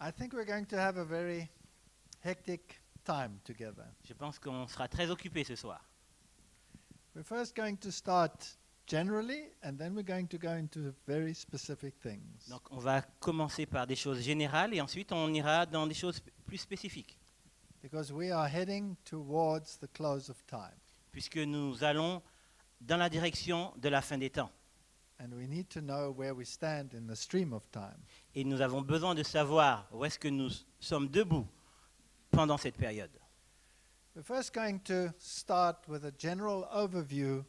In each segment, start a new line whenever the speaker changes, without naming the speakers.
I think we're going to have a very hectic time together.
Je pense qu'on sera très occupés ce soir.
We're first going to start generally, and then we're going to go into very specific things.
Donc on va commencer par des choses générales et ensuite on ira dans des choses plus spécifiques,
Because we are heading towards the close of time.
puisque nous allons dans la direction de la fin des temps.
And we need to know where we stand in the stream of time.
Et nous avons besoin de savoir où est-ce que nous sommes debout pendant cette période.
We're first going to start with a general overview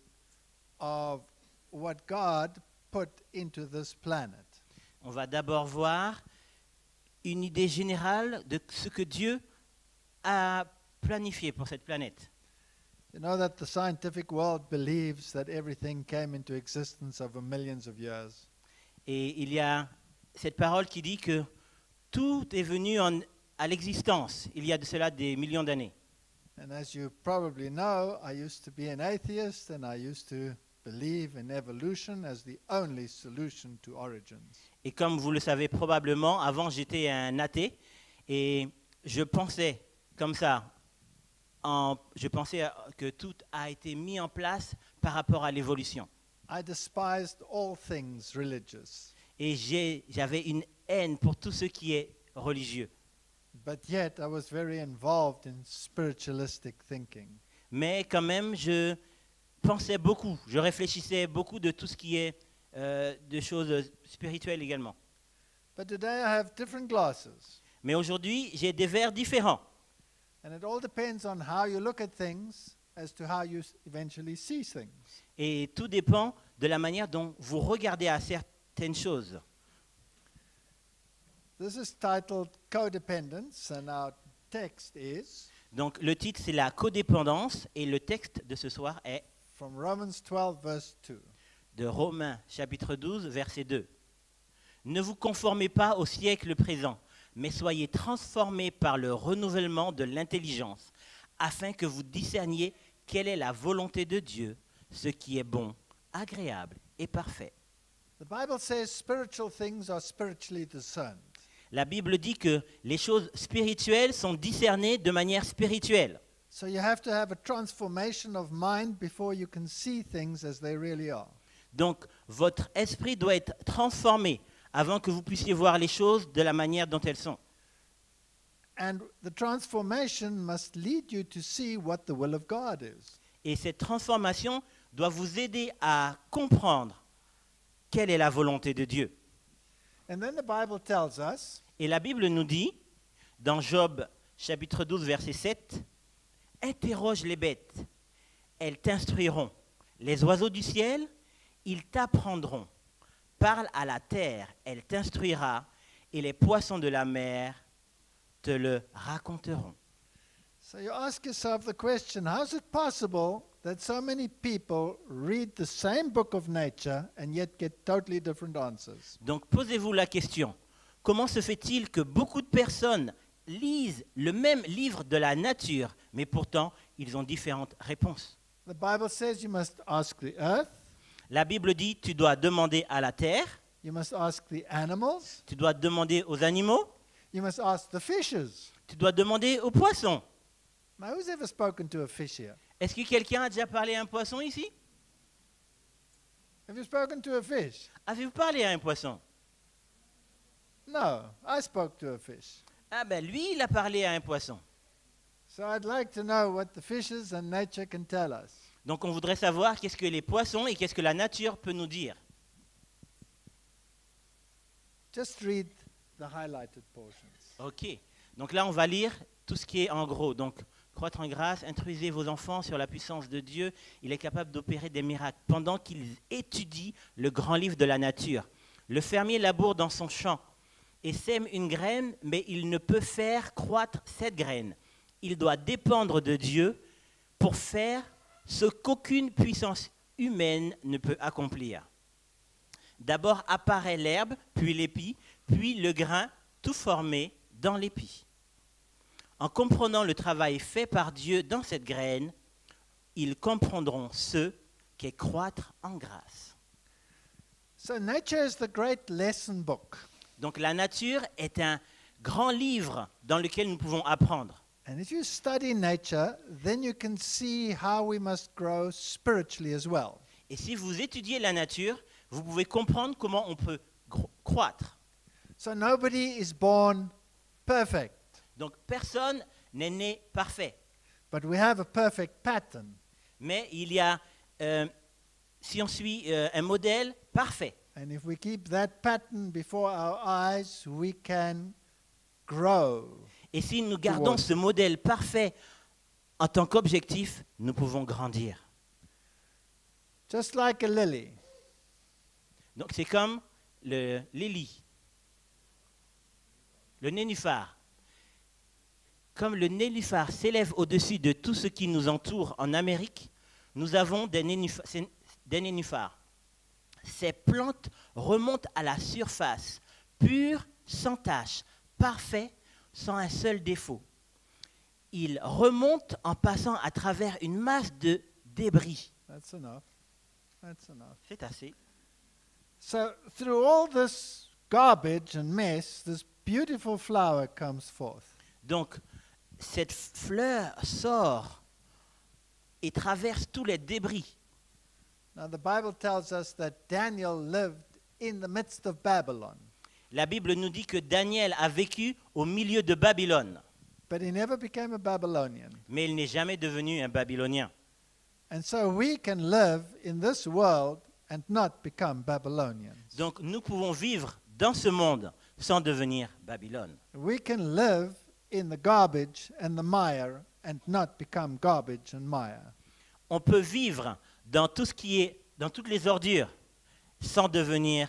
of what God put into this planet.
On va d'abord voir une idée générale de ce que Dieu a planifié pour cette planète.
You know that the scientific world believes that everything came into existence over millions of years.
Et il y a cette parole qui dit que tout est venu à l'existence il y a de cela des millions d'années.
And as you probably know, I used to be an atheist and I used to believe in evolution as the only solution to origins.
Et comme vous le savez probablement, avant j'étais un athée et je pensais comme ça, je pensais que tout a été mis en place par rapport à l'évolution.
I despised all things religious,
Et j'avais une haine pour tout ce qui est religieux.
but yet I was very involved in spiritualistic thinking.
Mais quand même, je pensais beaucoup, je réfléchissais beaucoup de tout ce qui est de choses spirituelles également.
But today I have different glasses,
Mais aujourd'hui, j'ai des verres différents.
and it all depends on how you look at things as to how you eventually see things.
Et tout dépend de la manière dont vous regardez à certaines choses.
This is titled Codependence, and our text is
Donc le titre, c'est la codépendance et le texte de ce soir est
from Romans 12, verse 2.
de Romains chapitre 12, verset 2. Ne vous conformez pas au siècle présent, mais soyez transformés par le renouvellement de l'intelligence, afin que vous discerniez quelle est la volonté de Dieu, ce qui est bon, agréable et parfait.
The Bible says spiritual things are spiritually discerned.
La Bible dit que les choses spirituelles sont discernées de manière spirituelle.
So you have to have a transformation of mind before you can see things as they really are.
Donc votre esprit doit être transformé avant que vous puissiez voir les choses de la manière dont elles sont.
And the transformation must lead you to see what the will of God is.
Et cette transformation doit vous aider à comprendre quelle est la volonté de Dieu.
And then the Bible tells us
Et la Bible nous dit, dans Job chapitre 12, verset 7, « Interroge les bêtes, elles t'instruiront. Les oiseaux du ciel, ils t'apprendront. Parle à la terre, elle t'instruira, et les poissons de la mer te le raconteront. »
So you ask yourself the question, how is it possible that so many people read the same book of nature and yet get totally different answers?
Donc posez-vous la question, comment se fait-il que beaucoup de personnes lisent le même livre de la nature, mais pourtant ils ont différentes réponses?
The Bible says you must ask the earth,
La Bible dit, tu dois demander à la terre,
you must ask the animals,
tu dois demander aux animaux,
you must ask the fishes.
tu dois demander aux poissons.
Now, who's ever spoken to a fish here?
Est-ce que quelqu'un a déjà parlé à un poisson ici?
Have you spoken to a fish?
Avez-vous parlé à un poisson?
No, I spoke to a fish.
Ah ben lui, il a parlé à un poisson.
So I'd like to know what the fishes and nature can tell us.
Donc on voudrait savoir qu'est-ce que les poissons et qu'est-ce que la nature peut nous dire.
Just read the highlighted portions.
Ok, donc là on va lire tout ce qui est en gros. Donc croître en grâce, instruisez vos enfants sur la puissance de Dieu. Il est capable d'opérer des miracles pendant qu'ils étudient le grand livre de la nature. Le fermier laboure dans son champ et sème une graine, mais il ne peut faire croître cette graine. Il doit dépendre de Dieu pour faire ce qu'aucune puissance humaine ne peut accomplir. D'abord apparaît l'herbe, puis l'épi, puis le grain, tout formé dans l'épi. En comprenant le travail fait par Dieu dans cette graine, ils comprendront ce qu'est croître en grâce.
So nature is the great lesson book.
Donc la nature est un grand livre dans lequel nous pouvons apprendre.
And if you study nature, then you can see how we must grow spiritually as well.
Et si vous étudiez la nature, vous pouvez comprendre comment on peut croître.
So nobody is born perfect,
Donc personne n'est né parfait.
but we have a perfect pattern.
Mais il y a, si on suit un modèle parfait,
And if we keep that pattern before our eyes, we can grow.
et si nous gardons ce modèle parfait en tant qu'objectif, nous pouvons grandir.
Just like a lily.
Donc c'est comme le lily, le nénuphar. Comme le nénuphar s'élève au-dessus de tout ce qui nous entoure en Amérique, nous avons des nénuphars. Ces plantes remontent à la surface, pures, sans tache, parfait, sans un seul défaut. Ils remontent en passant à travers une masse de débris.
That's enough. That's enough.
C'est assez.
So through all this garbage and mess, this beautiful flower comes forth.
Donc, cette fleur sort et traverse tous les débris.
Now the Bible tells us that Daniel lived in the midst of Babylon,
La Bible nous dit que Daniel a vécu au milieu de Babylone,
but he never became a Babylonian.
mais il n'est jamais devenu un Babylonien.
And so we can live in this world and not become Babylonians.
Donc, nous pouvons vivre dans ce monde sans devenir Babylone.
We can live in the garbage and the mire and not become garbage and mire.
On peut vivre dans tout ce qui est, dans toutes les ordures, sans devenir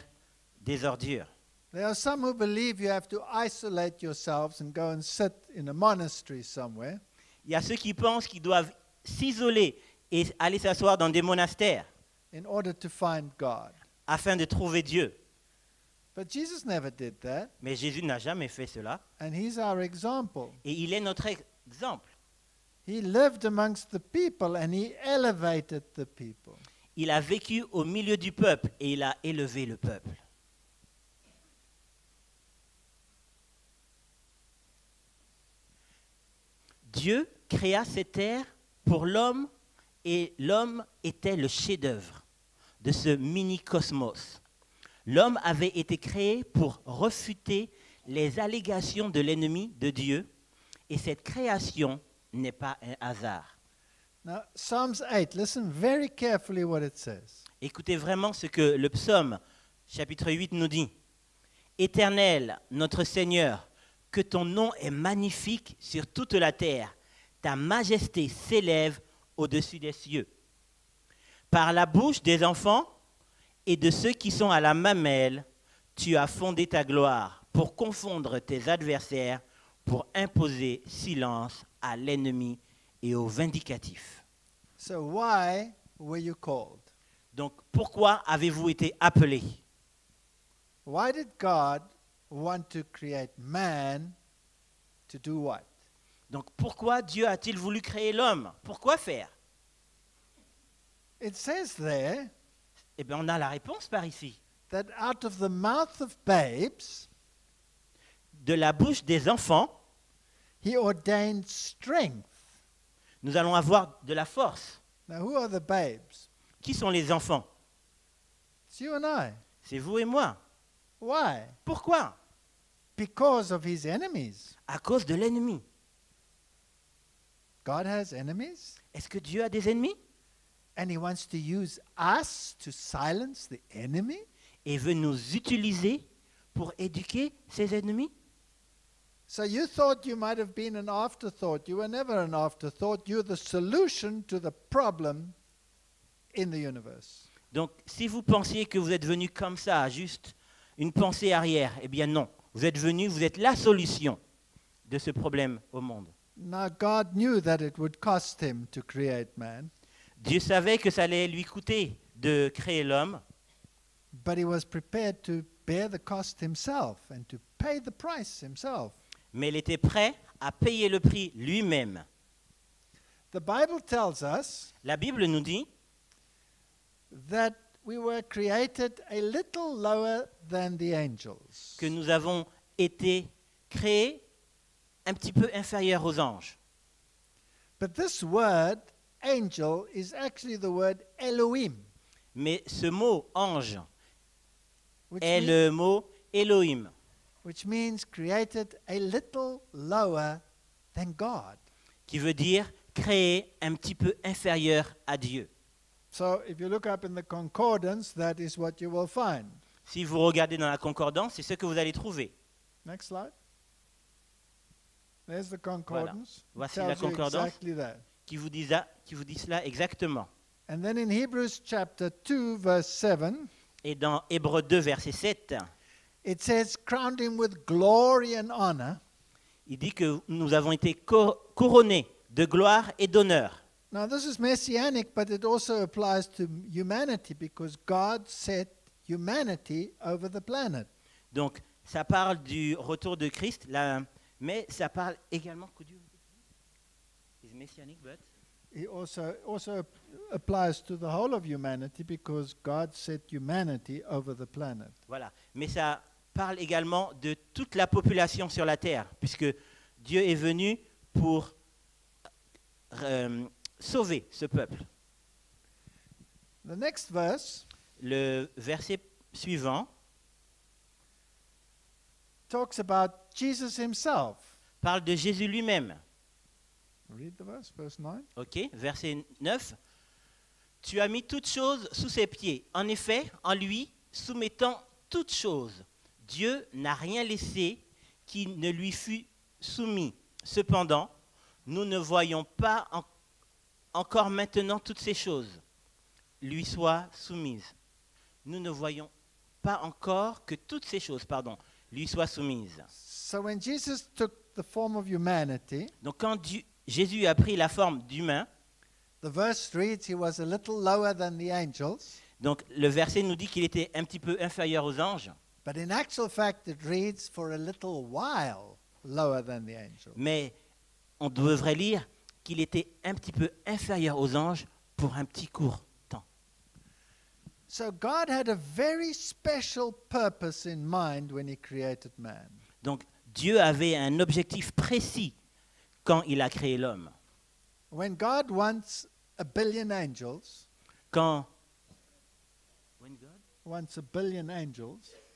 des ordures.
There are some who believe you have to isolate yourselves and go and sit in a monastery somewhere.
Il y a ceux qui pensent qu'ils doivent s'isoler et aller s'asseoir dans des monastères
In order to find God.
afin de trouver Dieu.
But Jesus never did that,
Mais Jésus n'a jamais fait cela.
and he's our example.
Et il est notre exemple.
He lived amongst the people and he elevated the people.
Il a vécu au milieu du peuple et il a élevé le peuple. Dieu créa cette terre pour l'homme et l'homme était le chef-d'œuvre de ce mini-cosmos. L'homme avait été créé pour refuter les allégations de l'ennemi de Dieu et cette création n'est pas un hasard.
Now, Psalms 8, listen very carefully what it says.
Écoutez vraiment ce que le psaume, chapitre 8, nous dit. Éternel, notre Seigneur, que ton nom est magnifique sur toute la terre. Ta majesté s'élève au-dessus des cieux. Par la bouche des enfants et de ceux qui sont à la mamelle, tu as fondé ta gloire pour confondre tes adversaires, pour imposer silence à l'ennemi et au vindicatif.
So why were you called?
Donc, pourquoi avez-vous été appelés?
Why did God want to create man to do what?
Donc, pourquoi Dieu a-t-il voulu créer l'homme? Pourquoi faire?
It says there
Eh bien, on a la réponse par ici.
that out of the mouth of babes,
De la bouche des enfants,
he ordained strength.
nous allons avoir de la force.
Now, who are the babes?
Qui sont les enfants?
It's you and I.
C'est vous et moi.
Why?
Pourquoi?
Because of his enemies.
À cause de l'ennemi.
God has enemies,
Est-ce que Dieu a des ennemis?
and he wants to use us to silence the enemy?
Et veut nous utiliser pour éduquer ses ennemis?
So you thought you might have been an afterthought. You were never an afterthought. You're the solution to the problem in the universe.
Donc, si vous pensiez que vous êtes venu comme ça, juste une pensée arrière, eh bien non. Vous êtes venu, vous êtes la solution de ce problème au monde.
Now, God knew that it would cost him to create man,
Dieu savait que ça allait lui coûter de créer l'homme,
but he was prepared to bear the cost himself and to pay the price himself.
mais il était prêt à payer le prix lui-même.
The Bible tells us
La Bible nous dit
that we were created a little lower than the angels.
que nous avons été créé un petit peu inférieur aux anges.
But this word, angel, is actually the word Elohim,
Mais ce mot ange
which,
est
mean-
le mot Elohim,
which means created a little lower than God.
qui veut dire créé un petit peu inférieur à Dieu.
So if you look up in the concordance, that is what you will find.
Si vous regardez dans la concordance, c'est ce que vous allez trouver.
Next slide. There's the concordance. It
Voici
tells
la
you
concordance.
exactly that.
Qui vous dit cela exactement.
And then in Hebrews chapter 2, verse 7,
Et dans Hébreux 2, verset 7,
it says, crowned him with glory and honor.
il dit que nous avons été couronnés de gloire et d'honneur.
Now, this is messianic, but it also applies to humanity because God set humanity over the planet.
Donc, ça parle du retour de Christ, mais ça parle également... Is messianic, but...
It also applies to the whole of humanity because God set humanity over the planet.
Voilà. Mais ça parle également de toute la population sur la terre, puisque Dieu est venu pour sauver ce peuple.
The next verse
Le verset suivant
talks about Jesus himself.
parle de Jésus lui-même.
Read the verse, verse 9.
Ok, verset 9. Tu as mis toutes choses sous ses pieds. En effet, en lui, soumettant toutes choses, Dieu n'a rien laissé qui ne lui fût soumis. Cependant, nous ne voyons pas encore maintenant toutes ces choses lui soient soumises. Nous ne voyons pas encore que toutes ces choses, lui soient soumises.
So when Jesus took the form of humanity,
Donc quand Jésus a pris la forme d'humain,
the verse reads he was a little lower than the angels,
donc le verset nous dit qu'il était un petit peu inférieur aux anges,
but in actual fact it reads for a little while lower than the angels.
mais on devrait lire qu'il était un petit peu inférieur aux anges pour un petit court temps.
So God had a very special purpose in mind when he created man.
Donc Dieu avait un objectif précis quand il a créé l'homme.
When God wants a billion angels,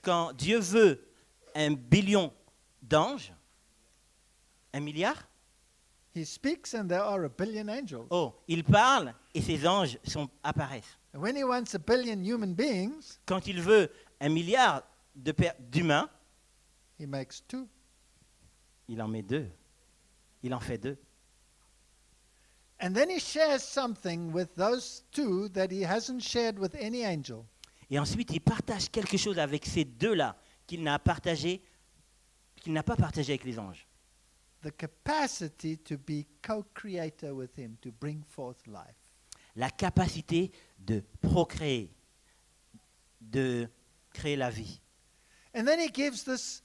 Quand Dieu veut 1 billion d'anges, 1 milliard,
he speaks and there are a billion angels.
il parle et ces anges apparaissent.
And when he wants a billion human beings,
Quand il veut 1 milliard d'humains,
he makes two.
il en met 2. Il en fait 2.
And then he shares something with those two that he hasn't shared with any angel.
Et ensuite, il partage quelque chose avec ces deux-là qu'il n'a pas partagé avec les anges.
The capacity to be co-creator with him, to bring forth life.
La capacité de procréer, de créer la vie.
And then he gives this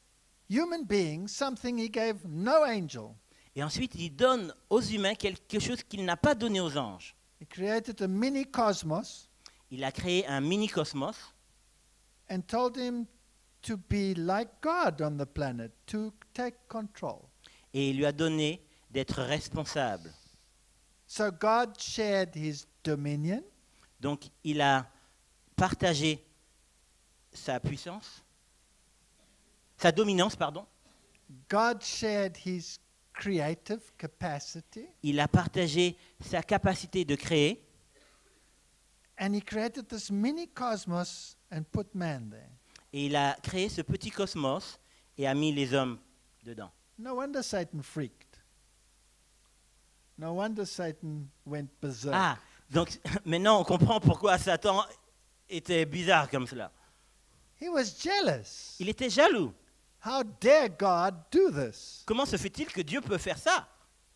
human being something he gave no angel.
Et ensuite, il donne aux humains quelque chose qu'il n'a pas donné aux anges.
He created a mini cosmos
Il a créé un mini-cosmos
and told him to be like God on the planet, to take control.
et il lui a donné d'être responsable.
So God shared his dominion,
Donc, il a partagé sa puissance, sa dominance, pardon.
God shared his creative capacity,
Il a partagé sa capacité de créer.
and he created this mini cosmos and put man there.
Et il a créé ce petit cosmos et a mis les hommes dedans.
No wonder Satan freaked. No wonder Satan went berserk.
Ah, donc maintenant on comprend pourquoi Satan était bizarre comme cela.
He was jealous.
Il était jaloux.
How dare God do this?
Comment se fait-il que Dieu peut faire ça?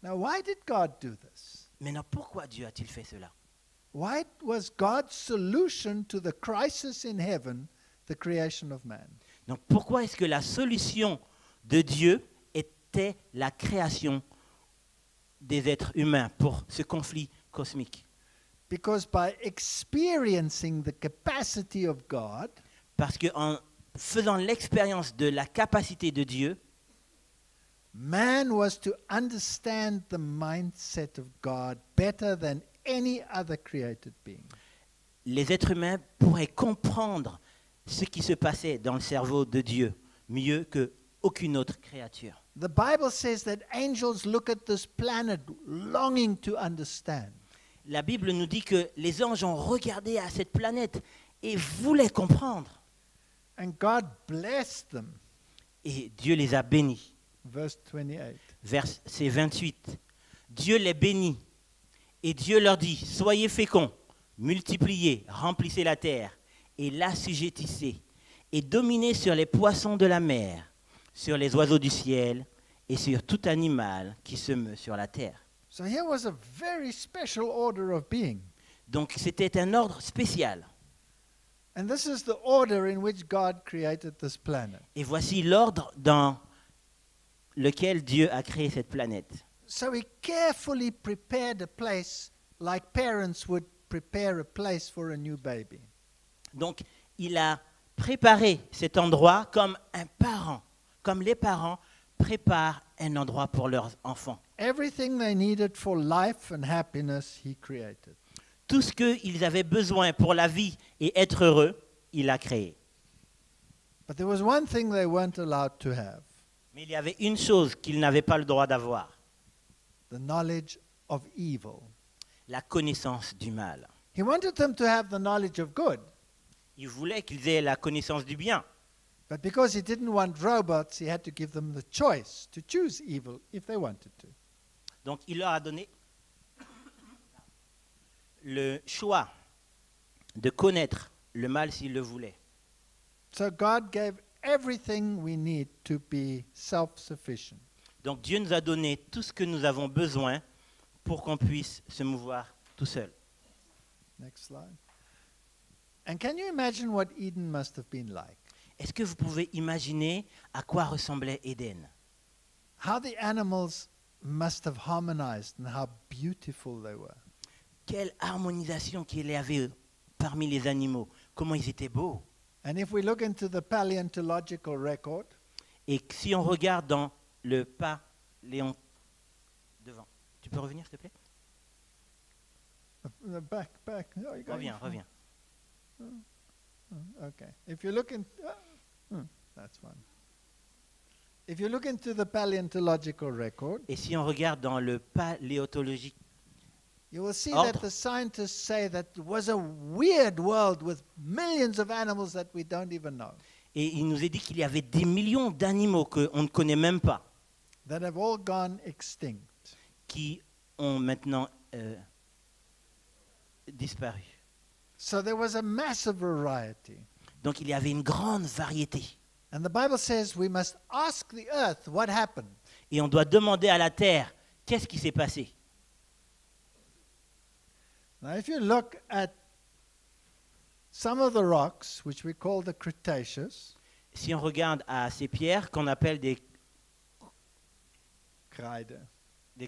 Now, why did God do this?
Maintenant, pourquoi Dieu a-t-il fait cela?
Why was God's solution to the crisis in heaven the creation of man?
Donc pourquoi est-ce que la solution de Dieu était la création des êtres humains pour ce conflit cosmique?
Because by experiencing the capacity of God,
Parce qu'en faisant l'expérience de la capacité de Dieu,
Man was to understand the mindset of God better than any other created being.
Les êtres humains pourraient comprendre ce qui se passait dans le cerveau de Dieu mieux que aucune autre créature.
The Bible says that angels look at this planet longing to understand.
La Bible nous dit que les anges ont regardé à cette planète et voulaient comprendre.
And God blessed them.
Et Dieu les a bénis.
Verse 28.
Verset 28. Dieu les bénit. Et Dieu leur dit, soyez féconds, multipliez, remplissez la terre, et l'assujettissez, et dominez sur les poissons de la mer, sur les oiseaux du ciel, et sur tout animal qui se meut sur la terre.
So here was a very special order of being.
Donc c'était un ordre spécial.
And this is the order in which God created this planet.
Et voici l'ordre dans lequel Dieu a créé cette planète.
So he carefully prepared a place like parents would prepare a place for a new baby.
Donc il a préparé cet endroit comme un parent, comme les parents préparent un endroit pour leurs enfants.
Everything they needed for life and happiness, he created.
Tout ce qu'ils avaient besoin pour la vie et être heureux, il a créé.
But there was one thing they weren't allowed to have,
Mais il y avait une chose qu'ils n'avaient pas le droit d'avoir,
the knowledge of evil.
la connaissance du mal.
He wanted them to have the knowledge of good,
Il voulait qu'ils aient la connaissance du bien.
but because he didn't want robots, he had to give them the choice to choose evil if they wanted to.
Donc il leur a donné le choix de connaître le mal s'ils le voulaient.
So God gave everything we need to be self-sufficient.
Donc Dieu nous a donné tout ce que nous avons besoin pour qu'on puisse se mouvoir tout seul.
Next slide. And can you imagine what Eden must have been like?
Est-ce que vous pouvez imaginer à quoi ressemblait Éden?
How the animals must have harmonized and how beautiful they were.
Quelle harmonisation qu'il y avait parmi les animaux. Comment ils étaient beaux.
And if we look into the paleontological record,
Et si on regarde dans le paléon... Devant. Tu peux revenir, s'il te plaît?
back. Oh, you got
Reviens,
it.
reviens.
Okay. If you look in, that's one. If you look into the paleontological record,
Et si on regarde dans le paléontologique,
you will see
Ordre.
that the scientists say that it was a weird world with millions of animals that we don't even know,
et il nous est dit qu'il y avait des millions d'animaux qu'on ne connaît même pas,
that have all gone extinct.
qui ont maintenant disparu.
So there was a massive variety.
Donc il y avait une grande variété.
And the Bible says we must ask the earth what happened.
Et on doit demander à la terre, qu'est-ce qui s'est passé?
Now, if you look at some of the rocks, which we call the Cretaceous,
Si on regarde à ces pierres qu'on appelle des
Kreide,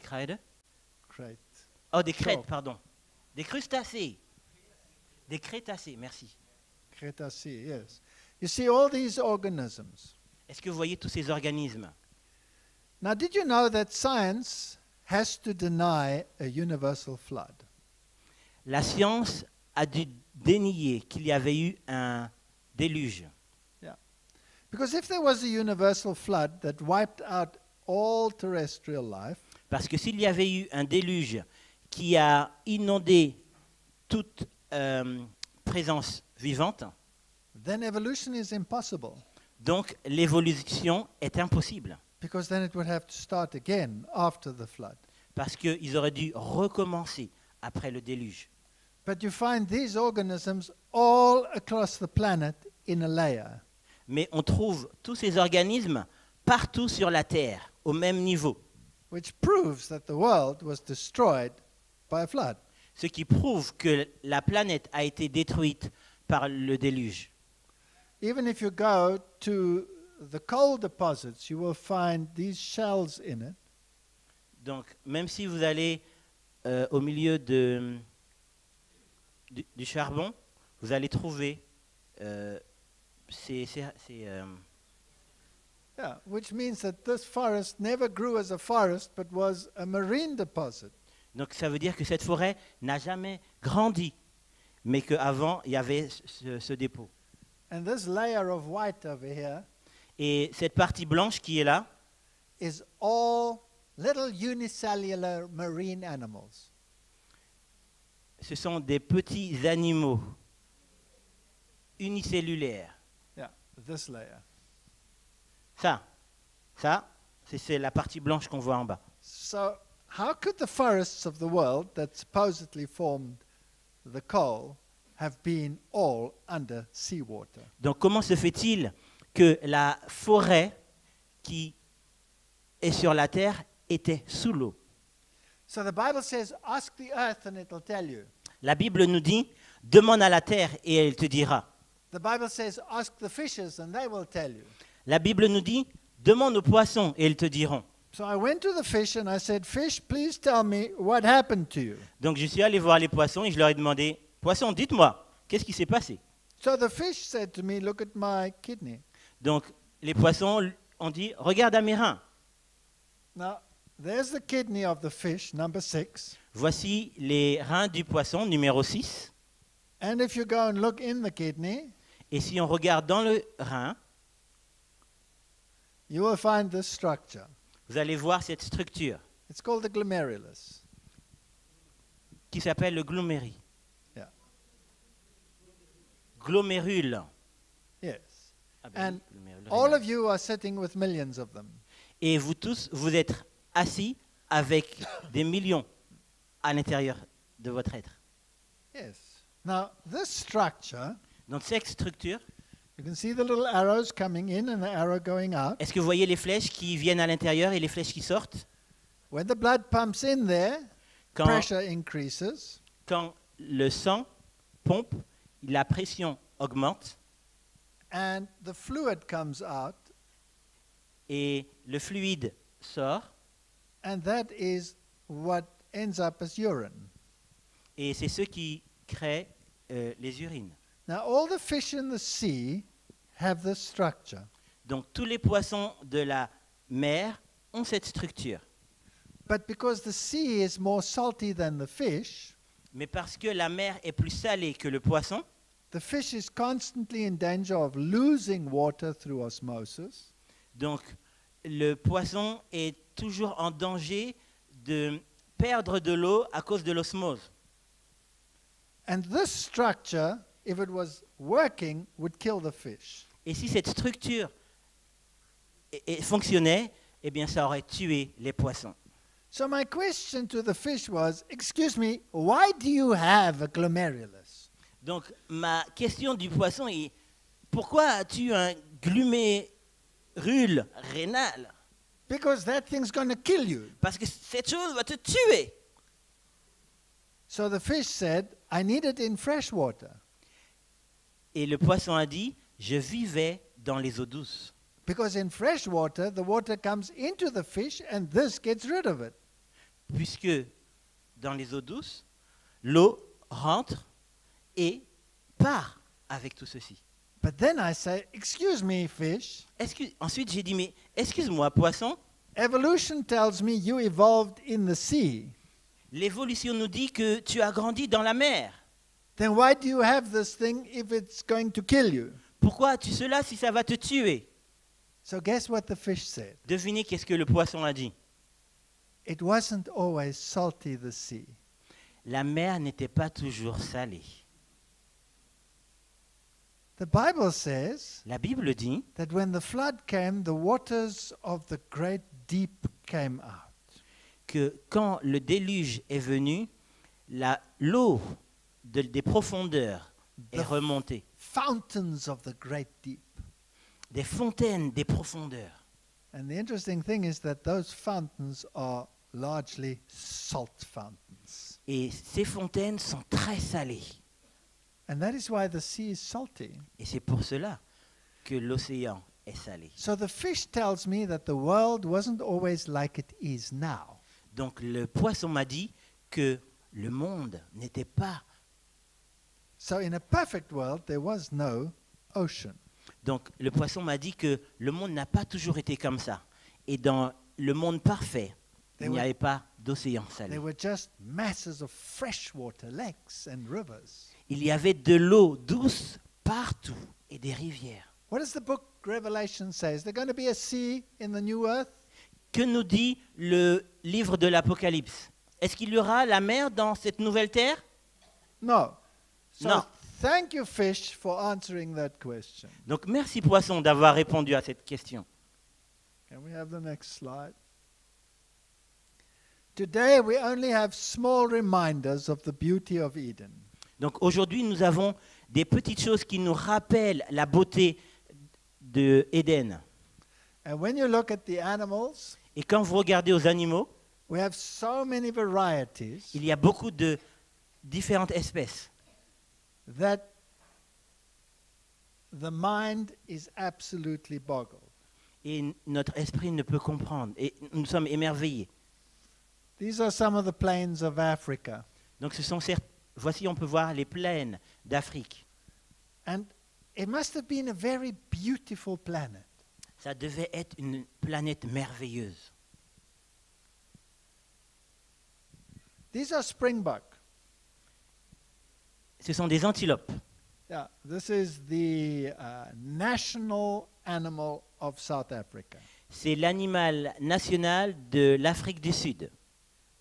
crêtes,
crate.
oh des crêtes,
Chalk.
pardon, des crustacés, des crétacés, merci.
Cretaceous, yes. You see all these organisms.
Est-ce que vous voyez tous ces organismes?
Now, did you know that science has to deny a universal flood?
La science a dû dénier qu'il y avait eu un déluge.
Because if there was a universal flood that wiped out all terrestrial life,
Parce que s'il y avait eu un déluge qui a inondé toute présence vivante,
then evolution is impossible.
donc l'évolution est impossible.
Because then it would have to start again after the flood.
Parce qu'ils auraient dû recommencer après le déluge.
But you find these organisms all across the planet in a layer.
Mais on trouve tous ces organismes partout sur la Terre, au même niveau.
Which proves that the world was destroyed by a flood.
Ce qui prouve que la planète a été détruite par le déluge.
Even if you go to the coal deposits, you will find these shells in it.
Donc, même si vous allez au milieu du charbon, vous allez trouver ces
Yeah, which means that this forest never grew as a forest but was a marine deposit.
Donc ça veut dire que cette forêt n'a jamais grandi, mais qu'avant, il y avait ce dépôt.
And this layer of white over here
Et cette partie blanche qui est là,
is all little unicellular marine animals.
ce sont des petits animaux unicellulaires.
Yeah, this layer.
Ça, c'est la partie blanche qu'on voit en bas.
So, how could the forests of the world that supposedly formed the coal have been all under seawater?
Donc comment se fait-il que la forêt qui est sur la terre était sous l'eau?
So the Bible says, ask the earth and it'll tell you.
La Bible nous dit, demande à la terre et elle te dira.
The Bible says, ask the fishes and they will tell you.
La Bible nous dit, demande aux poissons et ils te diront.
So I went to the fish and I said, fish, please tell me what happened to you.
Donc je suis allé voir les poissons et je leur ai demandé, poissons, dites-moi, qu'est-ce qui s'est passé?
So the fish said to me, look at my kidney.
Donc les poissons ont dit, regarde à mes reins.
Now, there's the kidney of the fish, number 6.
Voici les reins du poisson, numéro 6.
And if you go and look in the kidney,
Et si on regarde dans le rein,
you will find this structure.
vous allez voir cette structure
It's called the glomerulus.
qui s'appelle le gloméri.
Yeah.
Glomérule.
Yes.
Ah ben
And
oui, glomérule
all
rénal.
of you are sitting with millions of them.
Et vous tous, vous êtes assis avec des millions à l'intérieur de votre être.
Yes. Now, this structure,
Donc cette structure,
you can see the little arrows coming in and the arrow going out.
est-ce que vous voyez les flèches qui viennent à l'intérieur et les flèches qui sortent?
When the blood pumps in there,
Quand,
pressure increases.
quand le sang pompe, la pression augmente
And the fluid comes out,
et le fluide sort.
and that is what ends up as urine.
Et c'est ce qui crée les urines.
Now, all the fish in the sea have this structure.
Donc tous les poissons de la mer ont cette structure.
But because the sea is more salty than the fish,
Mais parce que la mer est plus salée que le poisson,
the fish is constantly in danger of losing water through osmosis.
donc le poisson est toujours en danger de perdre de l'eau à cause de l'osmose.
And this structure, if it was working, would kill the fish.
Et si cette structure fonctionnait, eh bien ça aurait tué les poissons.
So my question to the fish was, excuse me, why do you have a glomerulus?
Donc ma question du poisson est, pourquoi as-tu un glumérule rénal?
Because that thing's going to kill you.
Parce que cette chose va te tuer.
So the fish said, I need it in fresh water.
Et le poisson a dit, je vivais dans les eaux douces.
Because in fresh water, the water comes into the fish and this gets rid of it.
Puisque dans les eaux douces, l'eau rentre et part avec tout ceci.
But then I say, excuse me, fish.
Ensuite, j'ai dit, mais excuse-moi, poisson,
Evolution tells me you evolved in the sea.
l'évolution nous dit que tu as grandi dans la mer.
Then why do you have this thing if it's going to kill you?
Pourquoi as-tu cela si ça va te tuer?
So guess what the fish said?
Devinez qu'est-ce que le poisson a dit.
It wasn't always salty, the sea.
La mer n'était pas toujours salée.
The Bible says
La Bible dit
that when the flood came, the waters of the great deep came out.
que quand le déluge est venu, l'eau des profondeurs est remontée,
Fountains of the great deep.
des fontaines des profondeurs.
And the interesting thing is that those fountains are largely salt fountains.
Et ces fontaines sont très salées.
And that is why the sea is salty.
Et c'est pour cela que l'océan est salé.
So the fish tells me that the world wasn't always like it is now.
Donc le poisson m'a dit que le monde n'était pas...
So in a perfect world, there was no ocean.
Donc le poisson m'a dit que le monde n'a pas toujours été comme ça. Et dans le monde parfait, il n'y avait pas d'océan salé.
There were just masses of freshwater lakes and rivers.
Il y avait de l'eau douce partout et des rivières.
What does the book Revelation say? Is there going to be a sea in the new earth?
Que nous dit le livre de l'Apocalypse? Est-ce qu'il y aura la mer dans cette nouvelle terre?
No. So
No.
thank you, fish, for answering that question.
Donc merci poisson d'avoir répondu à cette question.
Can we have the next slide? Today we only have small reminders of the beauty of Eden.
Donc aujourd'hui nous avons des petites choses qui nous rappellent la beauté de Éden.
And when you look at the animals,
Et quand vous regardez aux animaux,
we have so many varieties
il y a beaucoup de différentes espèces.
that the mind is absolutely boggled.
Et notre esprit ne peut comprendre. Et nous sommes émerveillés.
These are some of the plains of Africa.
Donc ce sont certes, voici on peut voir les plaines d'Afrique.
And it must have been a very beautiful planet.
Ça devait être une planète merveilleuse.
These are springbok.
Ce sont des antilopes.
Yeah, this is the national animal of South Africa.
C'est l'animal national de l'Afrique du Sud.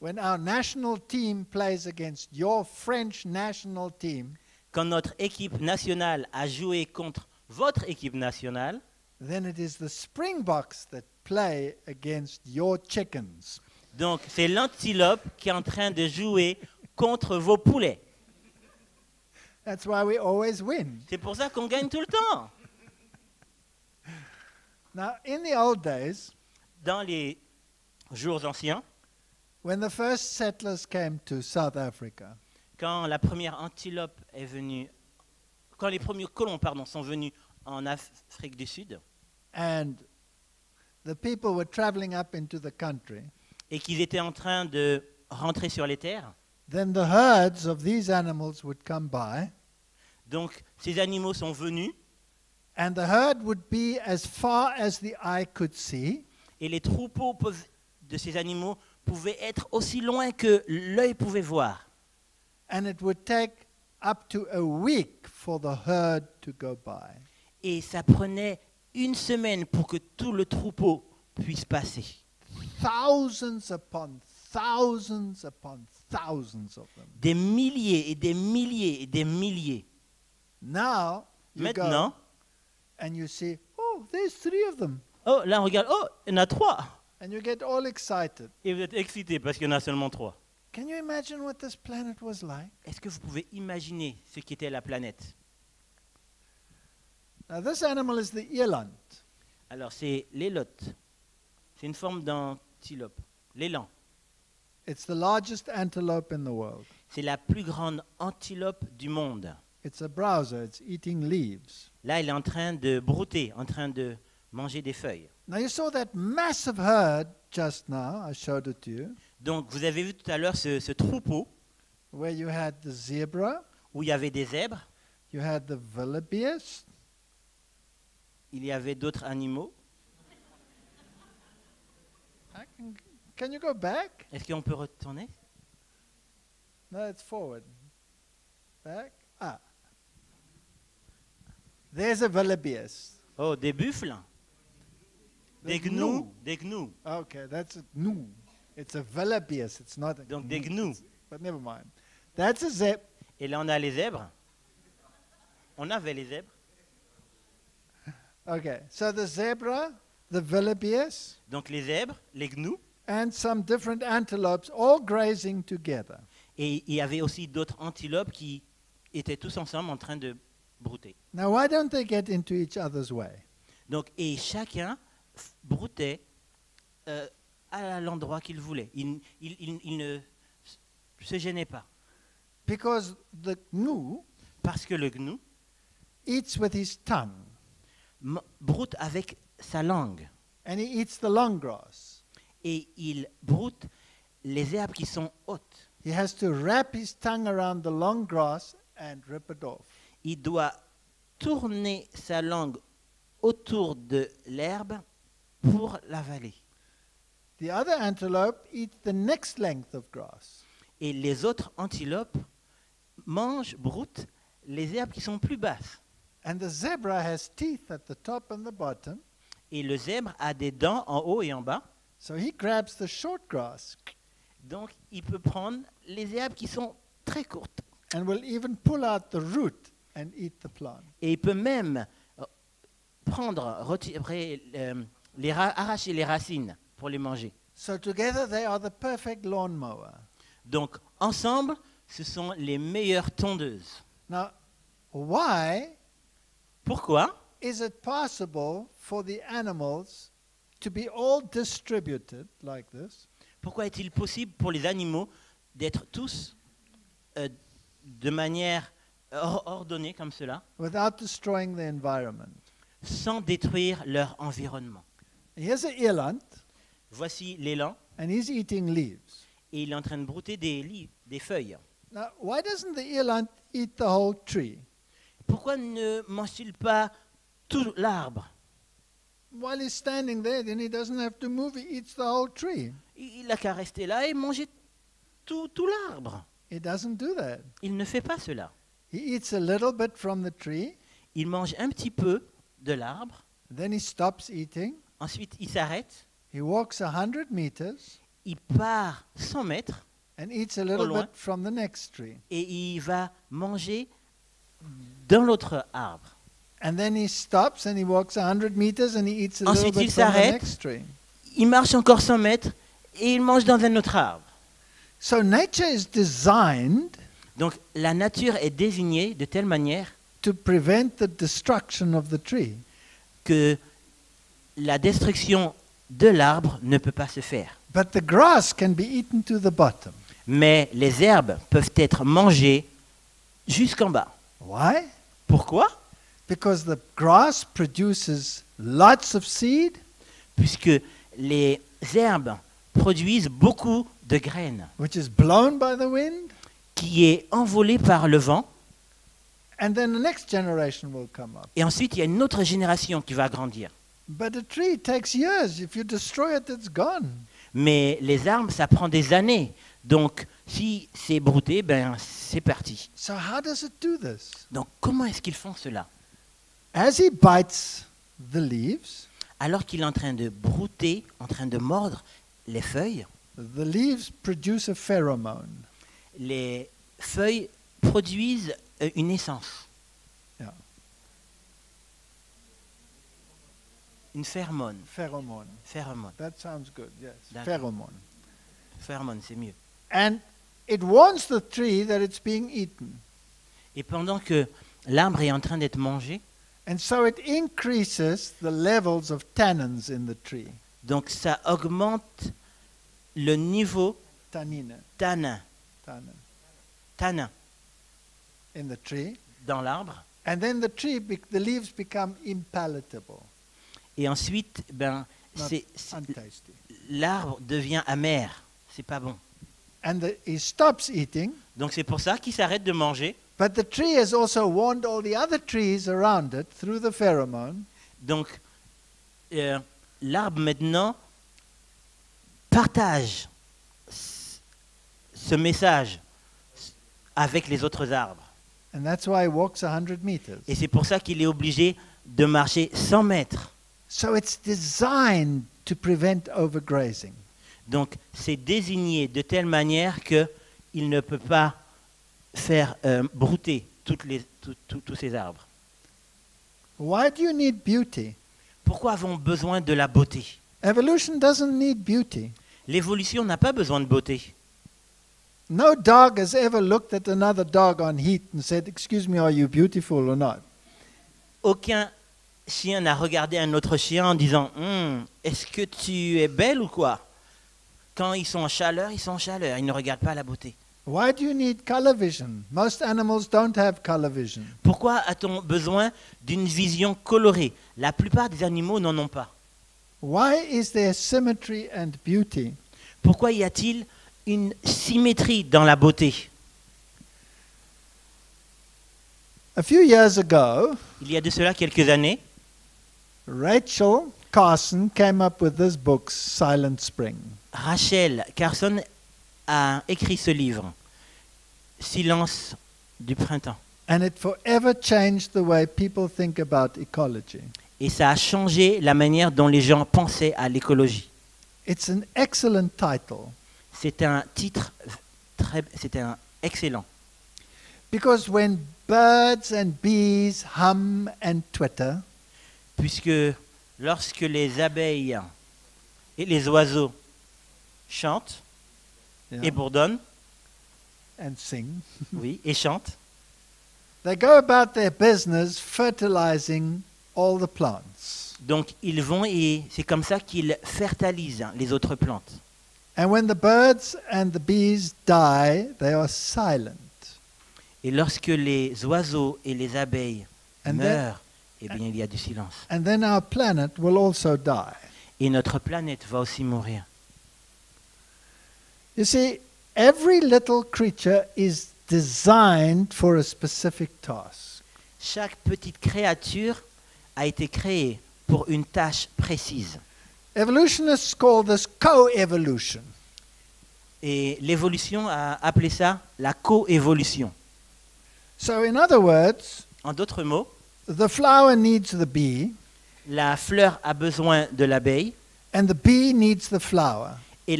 When our national team plays against your French national team,
Quand notre équipe nationale a joué contre votre équipe nationale,
then it is the springboks that play against your chickens.
donc c'est l'antilope qui est en train de jouer contre vos poulets.
That's why we always win.
C'est pour ça qu'on gagne tout le temps.
Now, in the old days,
Dans les jours anciens,
when the first settlers came to South Africa,
quand la première antilope est venue, quand les premiers colons sont venus en Afrique du Sud
and the people were traveling up into the country,
et qu'ils étaient en train de rentrer sur les terres,
then the herds of these animals would come by,
donc ces animaux sont venus
and the herd would be as far as the eye could see,
et les troupeaux de ces animaux pouvaient être aussi loin que l'œil pouvait voir.
and it would take up to a week for the herd to go by.
Et ça prenait une semaine pour que tout le troupeau puisse passer.
Thousands upon thousands upon thousands of them.
Des milliers et des milliers et des milliers.
Now, you
Maintenant,
go and you see, oh, there's 3 of them.
oh, là on regarde, oh, il y en a 3.
And you get all excited.
Et vous êtes excités parce qu'il y en a seulement 3.
Can you imagine what this planet was like?
Est-ce que vous pouvez imaginer ce qu'était la planète?
Now, this animal is the eland.
Alors c'est l'élote. C'est une forme d'antilope. L'élan.
It's the largest antelope in the world.
C'est la plus grande antilope du monde.
It's a browser. It's eating leaves.
Là, il est en train de brouter, en train de manger des feuilles.
Now, you saw that massive herd just now. I showed it to you,
Donc vous avez vu tout à l'heure ce troupeau
where you had the zebra,
où il y avait des zèbres,
you had the wildebeest,
il y avait d'autres animaux.
Can you go back?
Est-ce qu'on peut retourner?
No, it's forward. Back. Ah. There's a wildebeest.
Oh, des buffles, des
The
gnous,
gnu.
des gnous.
Okay, that's a gnu. It's a wildebeest. It's not a
Donc
gnu.
des gnous.
But never mind. That's a zeb.
Et là, on a les zèbres. On avait les zèbres.
Okay, so the zebra, the wildebeest,
Donc les zèbres, les gnous.
and some different antelopes all grazing together.
Et il y avait aussi d'autres antilopes qui étaient tous ensemble en train de brouter.
Now, why don't they get into each other's way?
Donc, et chacun broutait à l'endroit qu'il voulait. Il ne se gênait pas.
Because the gnu
Parce que le gnou
eats with his tongue,
broute avec sa langue.
and he eats the long grass.
Et il broute les herbes qui sont hautes.
He has to wrap his tongue around the long grass and rip it off.
Il doit tourner sa langue autour de l'herbe pour la vallée.
The other antelope eats the next length of grass.
Et les autres antilopes mangent, broutent les herbes qui sont plus basses.
And the zebra has teeth at the top and the bottom,
Et le zèbre a des dents en haut et en bas.
so he grabs the short grass
Donc, il peut prendre les herbes qui sont très courtes.
and will even pull out the root and eat the plant.
Et il peut même prendre, retirer, arracher les racines pour les manger.
So together they are the perfect lawnmower.
Donc, ensemble, ce sont les meilleures tondeuses.
Now, why
Pourquoi?
is it possible for the animals to be all distributed like this,
Pourquoi est-il possible pour les animaux d'être tous de manière ordonnée comme cela,
without destroying the environment?
sans détruire leur environnement?
Here's an eland,
Voici l'élan,
and he's eating leaves.
et il est en train de brouter des feuilles.
Now, why doesn't the eland eat the whole tree?
Pourquoi ne mange-t-il pas tout l'arbre?
While he's standing there, then he doesn't have to move, he eats the whole tree.
Il n'a qu'à rester là et manger tout l'arbre.
He doesn't do that.
Il ne fait pas cela.
He eats a little bit from the tree,
Il mange un petit peu de l'arbre,
then he stops eating,
ensuite il s'arrête,
he walks 100 meters,
il part 100 mètres
and eats a little
loin.
bit from the next tree.
et il va manger dans l'autre arbre.
And then he stops and he walks 100 meters and he eats a little
Ensuite,
bit
il
from the
s'arrête.
next tree.
Il marche encore 100 mètres et il mange dans un autre arbre.
So nature is designed
Donc la nature est désignée de telle manière
to prevent the destruction of the tree.
que la destruction de l'arbre ne peut pas se faire.
But the grass can be eaten to the bottom.
Mais les herbes peuvent être mangées jusqu'en bas.
Why?
Pourquoi?
Because the grass produces lots of seed,
Puisque les herbes produisent beaucoup de graines
which is blown by the wind,
qui est envolée par le vent.
and then the next generation will come up.
Et ensuite, il y a une autre génération qui va grandir.
But a tree takes years. If you destroy it, it's gone.
Mais les arbres, ça prend des années. Donc, si c'est brouté, ben, c'est parti.
So how does it do this?
Donc, comment est-ce qu'ils font cela?
As he bites the leaves,
Alors qu'il est en train de brouter, en train de mordre les feuilles,
the leaves produce a pheromone.
les feuilles produisent une essence.
Yeah.
Une phéromone.
Pheromone.
Phéromone.
That sounds good, yes.
D'accord.
Pheromone.
Phéromone, c'est mieux.
And it warns the tree that it's being eaten.
Et pendant que l'arbre est en train d'être mangé,
And so it increases the levels of tannins in the tree.
donc ça augmente le niveau
Tannine.
tannin
In the tree.
dans l'arbre.
And then the leaves become impalatable.
Et ensuite, ben,
Not
c'est-
untasty.
l'arbre devient amer. C'est pas bon.
And he stops eating,
Donc c'est pour ça qu'il s'arrête de manger.
but the tree has also warned all the other trees around it through the pheromone.
Donc l'arbre maintenant partage ce message avec les autres arbres.
And that's why he walks 100 meters.
Et c'est pour ça qu'il est obligé de marcher 100 mètres.
So it's designed to prevent overgrazing.
Donc c'est désigné de telle manière qu'il ne peut pas faire brouter tous ces arbres.
Why do you need beauty?
Pourquoi avons-nous besoin de la beauté?
Evolution doesn't need beauty.
L'évolution n'a pas besoin de beauté.
No dog has ever looked at another dog on heat and said, "Excuse me, are you beautiful or not?"
Aucun chien n'a regardé un autre chien en disant est-ce que tu es belle ou quoi? Quand ils sont en chaleur, ils sont en chaleur. Ils ne regardent pas la beauté.
Why do you need color vision? Most animals don't have color vision.
Pourquoi a-t-on besoin d'une vision colorée? La plupart des animaux n'en ont pas.
Why is there symmetry and beauty?
Pourquoi y a-t-il une symétrie dans la beauté?
A few years ago,
Il y a de cela quelques années,
Rachel Carson came up with this book, Silent Spring.
Rachel Carson a écrit ce livre, Silence du printemps.
And it forever changed the way people think about ecology.
Et ça a changé la manière dont les gens pensaient à l'écologie.
It's an excellent title
C'est un titre c'était un excellent.
because when birds and bees hum and twitter,
Puisque lorsque les abeilles et les oiseaux chantent
yeah,
et bourdonnent,
and sing,
oui, et chantent,
they go about their business fertilizing all the plants.
donc ils vont et c'est comme ça qu'ils fertilisent les autres plantes.
And when the birds and the bees die, they are silent.
Et lorsque les oiseaux et les abeilles
And then-
meurent, eh bien il y a du silence.
And then our planet will also die.
Et notre planète va aussi mourir.
You see, every little creature is designed for a specific task.
Chaque petite créature a été créée pour une tâche précise.
Evolutionists call this coevolution.
Et l'évolution a appelé ça la coévolution.
So, in other words,
En d'autres mots,
the flower needs the bee,
la fleur a besoin de l'abeille
and the bee needs the flower.
et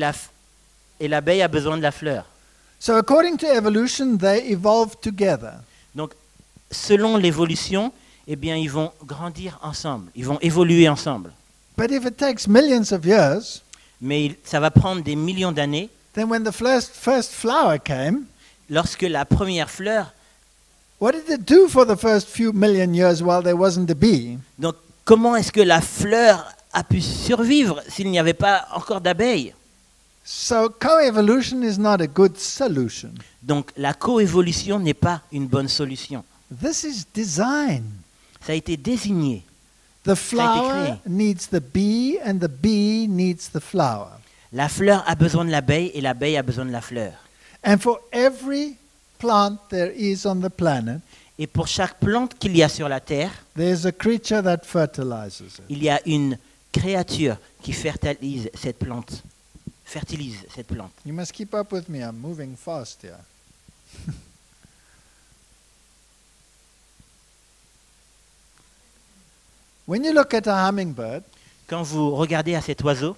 l'abeille a besoin de la fleur.
So, according to evolution, they evolve together.
Donc, selon l'évolution, eh bien, ils vont grandir ensemble, ils vont évoluer ensemble.
But if it takes millions of years,
Mais ça va prendre des millions d'années.
then when the first flower came,
Lorsque la première fleur,
what did it do for the first few million years while there wasn't a bee?
donc comment est-ce que la fleur a pu survivre s'il n'y avait pas encore d'abeilles?
So, coevolution is not a good solution.
Donc la coévolution n'est pas une bonne solution.
This is design.
Ça a été désigné.
The
a été
flower
créé.
needs the bee, and the bee needs the flower.
La fleur a besoin de l'abeille et l'abeille a besoin de la fleur.
And for every plant there is on the planet,
Et pour chaque plante qu'il y a sur la terre,
there's a creature that fertilizes it.
il y a une créature qui fertilise cette plante. Fertilise cette plante.
You must keep up with me. I'm moving fast here. When you look at a hummingbird,
Quand vous regardez à cet oiseau,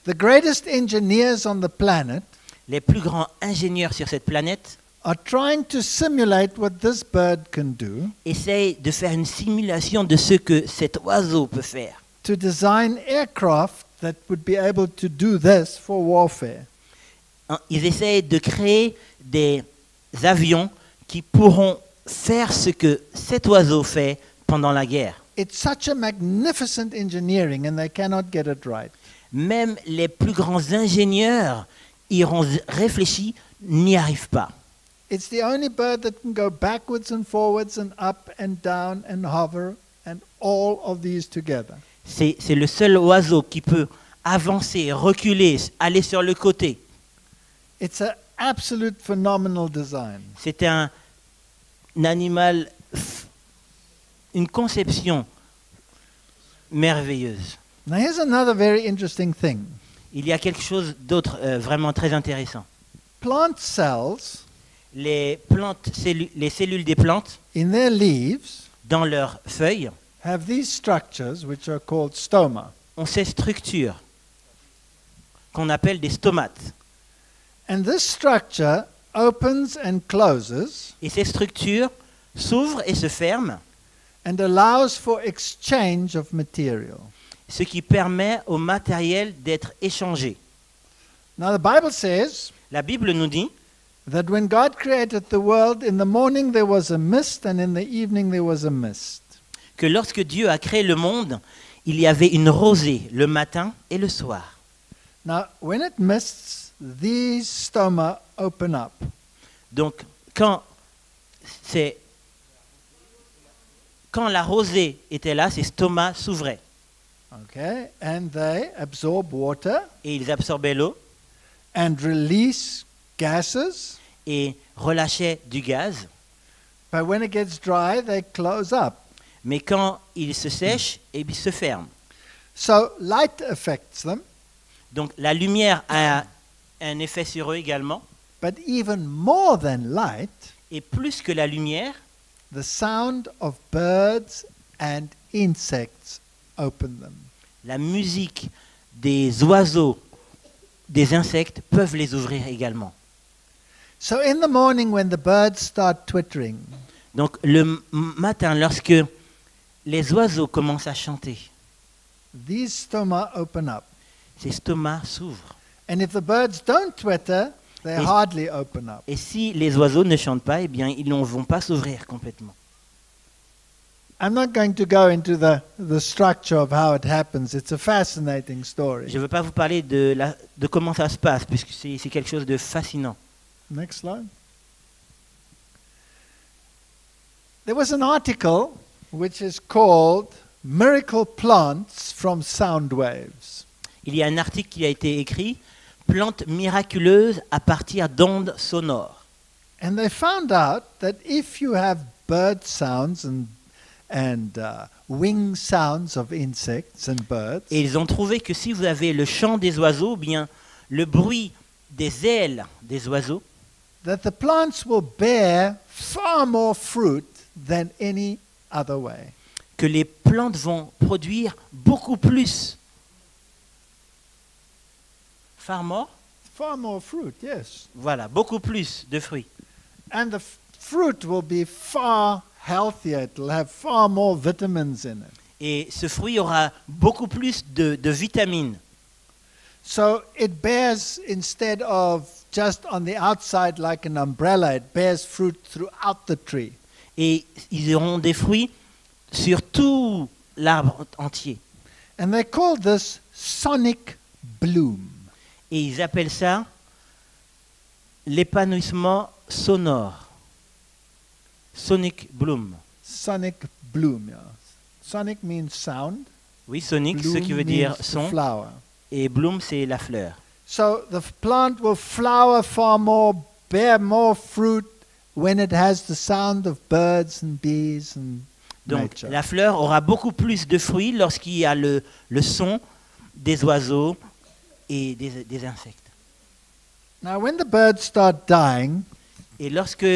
the greatest engineers on the planet
les plus grands ingénieurs sur cette planète
are trying to simulate what this bird can do
essayent de faire une simulation de ce que cet oiseau peut faire.
to design aircraft that would be able to do this for warfare.
Ils essayent de créer des avions qui pourront faire ce que cet oiseau fait pendant la guerre.
It's such a magnificent engineering and they cannot get it right.
Même les plus grands ingénieurs iront réfléchis n'y arrivent pas.
It's the only bird that can go backwards and forwards and up and down and hover and all of these together.
C'est le seul oiseau qui peut avancer, reculer, aller sur le côté.
It's an absolute phenomenal design.
C'est un animal, une conception merveilleuse.
Now here's another very interesting thing.
Il y a quelque chose d'autre vraiment très intéressant.
Plant cells
Les cellules des plantes,
in their leaves
dans leurs feuilles,
have these structures which are called stoma.
ont ces structures qu'on appelle des stomates.
And this structure opens and closes
Et ces structures s'ouvrent et se ferment,
and allows for exchange of material.
ce qui permet au matériel d'être échangé.
Now the Bible says
La Bible nous dit
that when God created the world, in the morning there was a mist and in the evening there was a mist.
que lorsque Dieu a créé le monde, il y avait une rosée le matin et le soir.
Now when it mists, these stoma open up.
Donc, quand la rosée était là, ces stomas s'ouvraient
Okay, and they absorb water
et ils absorbaient l'eau
and release gases,
et relâchaient du gaz.
but when it gets dry, they close up.
Mais quand il se sèche, eh bien, il se ferme.
So light affects them,
Donc la lumière a un effet sur eux également.
but even more than light,
Et plus que la lumière,
the sound of birds and insects open them.
la musique des oiseaux, des insectes peuvent les ouvrir également.
So in the morning when the birds start twittering,
Donc matin, lorsque les oiseaux commencent à chanter,
these stoma open up.
ces stomas s'ouvrent.
And if the birds don't twitter, they
Yes.
hardly open up.
Et si les oiseaux ne chantent pas, eh bien, ils ne vont pas s'ouvrir complètement.
I'm not going to go into the structure of how it happens. It's a fascinating story.
Je ne veux pas vous parler de comment ça se passe, puisque c'est quelque chose de fascinant.
Next slide. There was an article which is called Miracle Plants from Sound Waves.
Il y a un article qui a été écrit « Plantes miraculeuses à partir d'ondes sonores
And they found out that if you have bird sounds and wing sounds of insects and birds, ».
Et ils ont trouvé que si vous avez le chant des oiseaux, bien le bruit des ailes des oiseaux,
that the plants will bear far more fruit than any other way.
que les plantes vont produire beaucoup plus. Far more?
Far more fruit, yes.
Voilà, beaucoup plus de fruits.
And the fruit will be far healthier. It will have far more vitamins in it.
Et ce fruit aura beaucoup plus de vitamines.
So it bears, instead of just on the outside like an umbrella, it bears fruit throughout the tree.
Et ils auront des fruits sur tout l'arbre entier.
And they call this sonic bloom.
Et ils appellent ça l'épanouissement sonore. Sonic bloom.
Sonic bloom, yeah. Sonic means sound.
Oui, sonic, ce
Bloom
qui veut dire
means the
son.
flower.
Et bloom, c'est la fleur.
So the plant will flower far more, bear more fruit when it has the sound of birds and bees and
Donc
nature.
la fleur aura beaucoup plus de fruits lorsqu'il y a le son des oiseaux et des insectes.
Now when the birds start dying
Et lorsque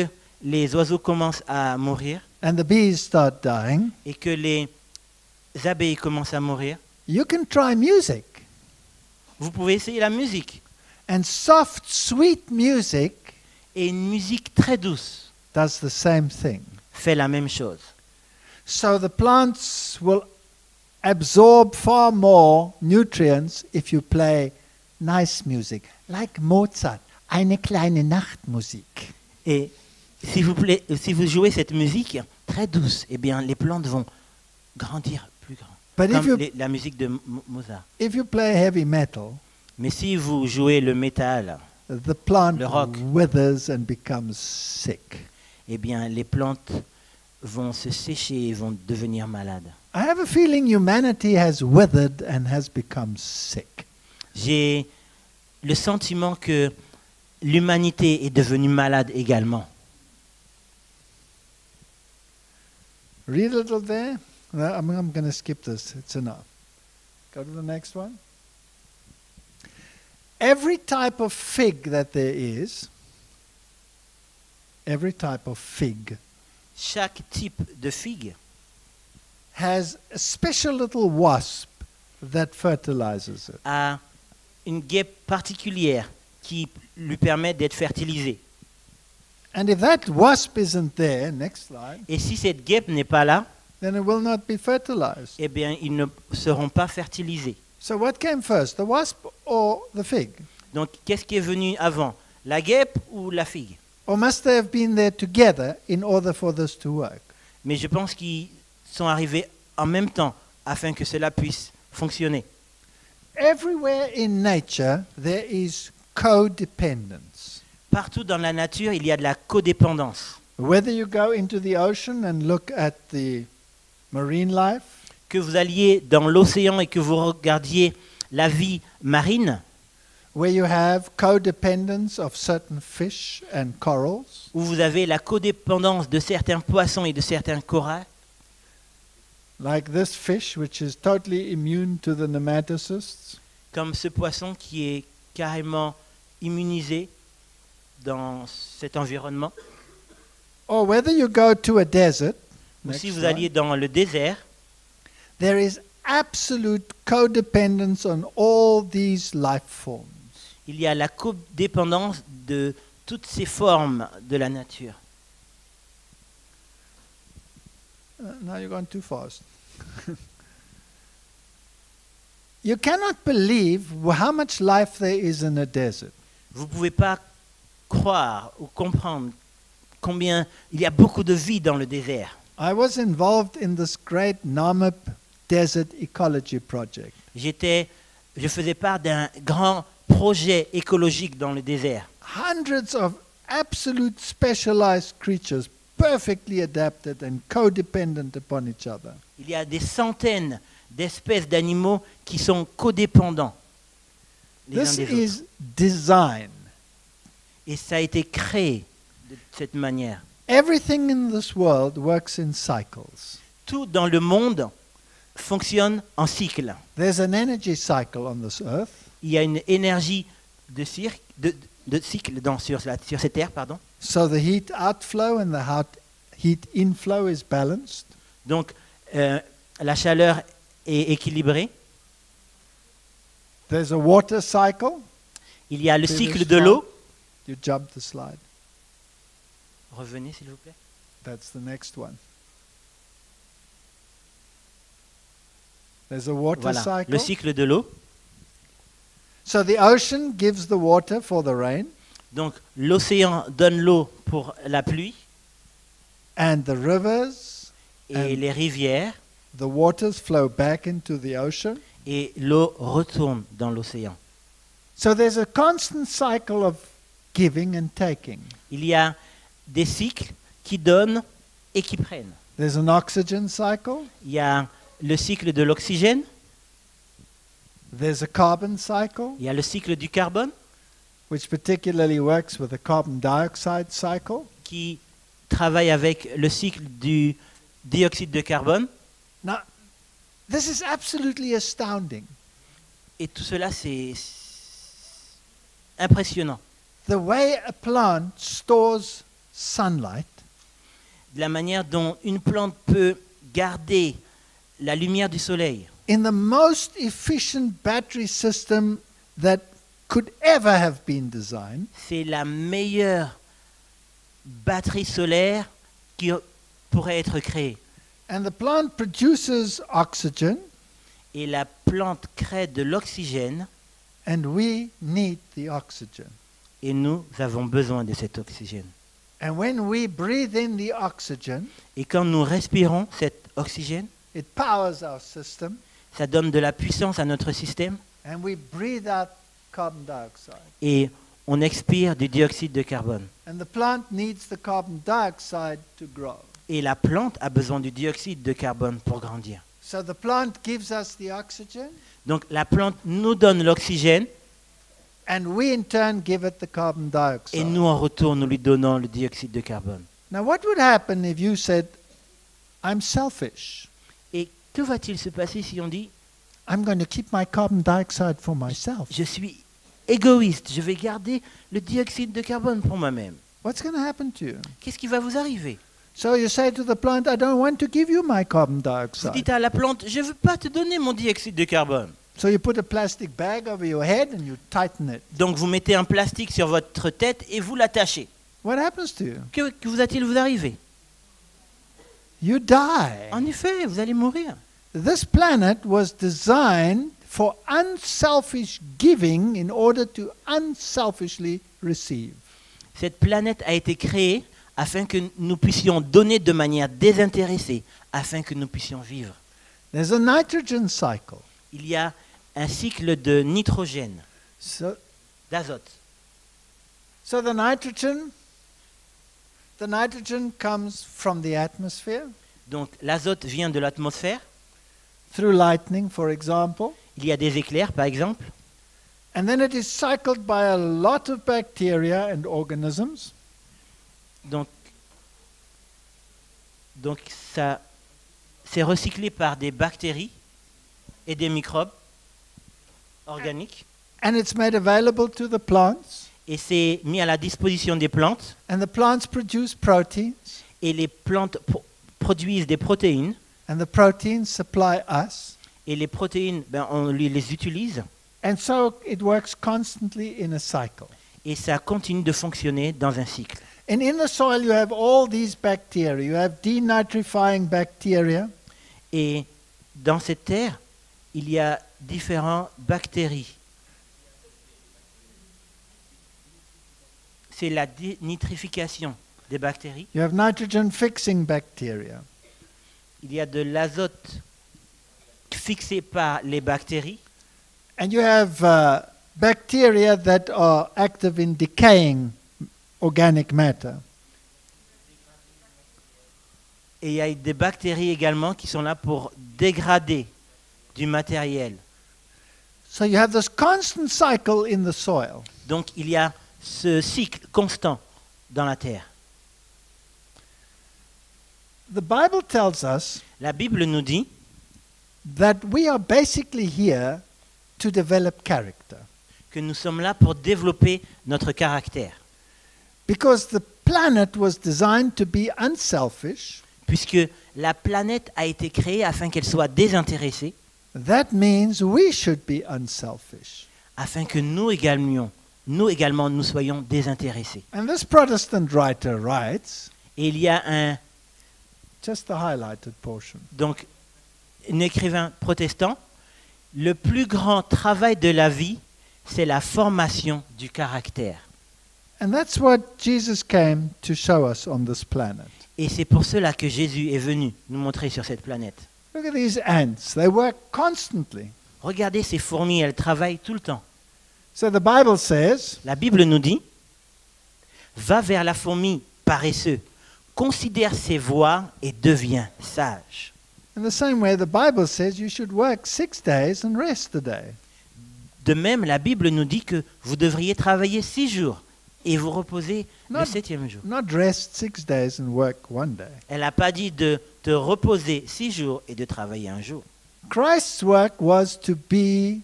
les oiseaux commencent à mourir
and the bees start dying,
et que les abeilles commencent à mourir,
you can try music.
vous pouvez essayer la musique.
And soft, sweet music
Et une musique très douce
does the same thing.
fait la même chose.
So the plants will absorb far more nutrients if you play nice music, like Mozart, eine kleine Nachtmusik.
Et si vous jouez cette musique très douce, eh bien les plantes vont grandir plus grand.
But if
Comme
you,
la musique de Mozart.
if you play heavy metal,
Mais si vous jouez le métal,
the plant
Le rock.
withers and becomes sick.
eh bien les plantes vont se sécher et vont devenir malades.
I have a feeling humanity has withered and has become sick.
J'ai le sentiment que l'humanité est devenue malade également.
Read a little there. No, I'm going to skip this. It's enough. Go to the next one. Every type of fig that there is, every type of fig,
Chaque type de figue
has a special little wasp that fertilizes it.
a une guêpe particulière qui lui permet d'être fertilisée.
And if that wasp isn't there, next slide,
Et si cette guêpe n'est pas là,
then it will not be fertilized.
eh bien ils ne seront pas fertilisés.
So what came first, the wasp or the fig?
Donc qu'est-ce qui est venu avant, la guêpe ou la figue?
Or must they have been there together in order for this to work?
Mais je pense qu'ils sont arrivés en même temps afin que cela puisse fonctionner.
Everywhere in nature, there is codependence.
Partout dans la nature, il y a de la codépendance.
Whether you go into the ocean and look at the marine life,
Que vous alliez dans l'océan et que vous regardiez la vie marine,
where you have codependence of certain fish and corals,
où vous avez la codépendance de certains poissons et de certains coraux,
like this fish, which is totally immune to the nematocysts,
comme ce poisson qui est carrément immunisé dans cet environnement.
or whether you go to a desert,
Ou
next
si vous
slide,
alliez dans le désert,
there is absolute codependence on all these life forms.
il y a la codépendance de toutes ces formes de la nature.
Now you're going too fast. You cannot believe how much life there is in a desert.
Vous ne pouvez pas croire ou comprendre combien il y a beaucoup de vie dans le désert.
I was involved in this great Namib Desert Ecology Project.
Je faisais part d'un grand projet écologique dans le désert.
Hundreds of absolute specialized creatures, perfectly adapted and codependent upon each other.
Il y a des centaines d'espèces d'animaux qui sont codépendants les uns
This
des
is
autres.
design.
Et ça a été créé de cette manière.
Everything in this world works in cycles.
Tout dans le monde fonctionne en cycle.
There's an energy cycle on this earth.
Il y a une énergie de cycle sur cette terre, pardon.
So the heat outflow and the heat inflow is balanced.
Donc la chaleur est équilibrée.
There's a water cycle.
Il y a le
Previous
cycle de
slide.
l'eau.
You jump the slide.
Revenez s'il vous plaît.
That's the next one. There's a water
Voilà,
cycle.
le cycle de l'eau.
So the ocean gives the water for the rain,
Donc l'océan donne l'eau pour la pluie
and the rivers,
et
And-
les rivières,
the waters flow back into the ocean.
et l'eau retourne dans l'océan.
So there's a constant cycle of giving and taking.
Il y a des cycles qui donnent et qui prennent.
There's an oxygen cycle.
Il y a le cycle de l'oxygène,
There's a carbon cycle,
il y a le cycle du carbone
which particularly works with the carbon dioxide cycle.
qui travaille avec le cycle du dioxyde de carbone.
Now, this is absolutely astounding.
Et tout cela, c'est impressionnant.
The way a plant stores sunlight
De la manière dont une plante peut garder la lumière du soleil
in the most efficient battery system that could ever have been designed.
c'est la meilleure batterie solaire qui pourrait être créée.
And the plant produces oxygen,
Et la plante crée de l'oxygène
and we need the oxygen.
et nous avons besoin de cet oxygène.
And when we breathe in the oxygen,
Et quand nous respirons cet oxygène,
it powers our system,
ça donne de la puissance à notre système
and we breathe out carbon dioxide.
et on expire du dioxyde de carbone.
And the plant needs the carbon dioxide to grow.
Et la plante a besoin du dioxyde de carbone pour grandir.
So the plant gives us the oxygen,
Donc la plante nous donne l'oxygène
and we in turn give it the carbon
et
dioxide.
nous en retour nous lui donnons le dioxyde de carbone.
Now, what would happen if you said, I'm selfish.
Et que va-t-il se passer si on dit
I'm going to keep my carbon dioxide for myself?
je suis égoïste, je vais garder le dioxyde de carbone pour moi-même?
What's going to happen to you?
Qu'est-ce qui va vous arriver?
So you say to the plant, I don't want to give you my carbon
Vous
dioxide.
dites à la plante, je ne veux pas te donner mon dioxyde de carbone.
So you put a plastic bag over your head and you tighten it.
Donc vous mettez un plastique sur votre tête et vous l'attachez.
What happens to you?
Que vous a-t-il vous arrivé?
You die.
En effet, vous allez mourir.
This planet was designed for unselfish giving in order to unselfishly receive.
Cette planète a été créée afin que nous puissions donner de manière désintéressée, afin que nous puissions vivre.
There's a nitrogen cycle.
Il y a un cycle de nitrogène,
So
d'azote.
the nitrogen comes from the atmosphere
Donc l'azote vient de l'atmosphère.
through lightning, for example,
Il y a des éclairs, par exemple.
and then it is cycled by a lot of bacteria and organisms,
Donc c'est recyclé par des bactéries et des microbes organiques.
And it's made available to the plants.
Et c'est mis à la disposition des plantes.
And the plants produce proteins.
Et les plantes produisent des protéines.
And the proteins supply us.
Et les protéines, on les utilise.
And so it works constantly in a cycle.
Et ça continue de fonctionner dans un cycle.
And in the soil you have all these bacteria. You have denitrifying bacteria.
Et dans cette terre, il y a différentes bactéries. C'est la dénitrification des bactéries.
You have nitrogen fixing bacteria.
Il y a de l'azote fixé par les bactéries.
And you have bacteria that are active in decaying organic matter.
Et il y a des bactéries également qui sont là pour dégrader du matériel.
So you have this constant cycle in the soil.
Donc il y a ce cycle constant dans la terre.
The Bible tells us
La Bible nous dit
that we are basically here to develop character.
que nous sommes là pour développer notre caractère.
Because the planet was designed to be unselfish.
Puisque la planète a été créée afin qu'elle soit désintéressée,
That means we should be unselfish.
afin que nous également, nous soyons désintéressés.
And this Protestant writer writes,
Et il y a un
highlighted portion.
Donc, un écrivain protestant, le plus grand travail de la vie, c'est la formation du caractère.
And that's what Jesus came to show us on this planet.
Et c'est pour cela que Jésus est venu nous montrer sur cette planète.
Look at these ants. They work constantly.
Regardez ces fourmis, elles travaillent tout le temps.
So the Bible says,
La Bible nous dit, va vers la fourmi paresseux, considère ses voies et deviens sage.
in the same way, the Bible says you should work 6 days and rest a day.
De même, la Bible nous dit que vous devriez travailler 6 jours et vous reposer le
Non.
7e jour.
Not rest 6 days and work 1 day.
Elle n'a pas dit de te reposer 6 jours et de travailler un jour.
Christ's work was to be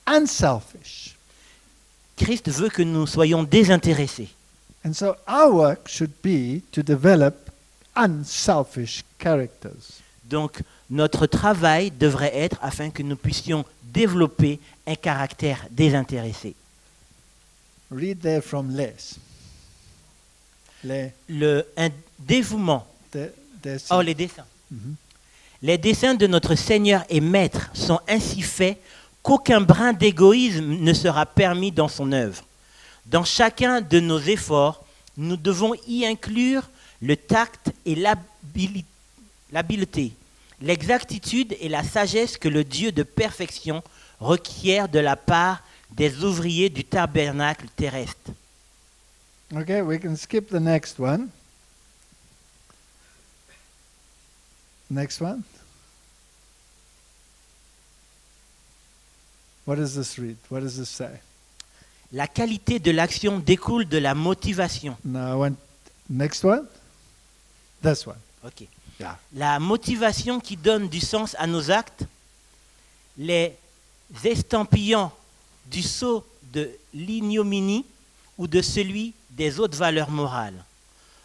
unselfish.
Christ veut que nous soyons désintéressés.
And so our work should be to develop unselfish characters.
Donc, notre travail devrait être afin que nous puissions développer un caractère désintéressé.
Read there from less.
Un dévouement.
Les
dessins.
Mhm.
Les dessins de notre Seigneur et Maître sont ainsi faits qu'aucun brin d'égoïsme ne sera permis dans son œuvre. Dans chacun de nos efforts, nous devons y inclure le tact et l'habileté, l'exactitude et la sagesse que le Dieu de perfection requiert de la part des ouvriers du tabernacle terrestre.
Okay, we can skip the next one. Next one. What does this read? What does this say?
La qualité de l'action découle de la motivation.
No, I want next one. This one.
Ok.
Yeah.
La motivation qui donne du sens à nos actes, les estampillants du sceau de l'ignominie ou de celui des autres valeurs morales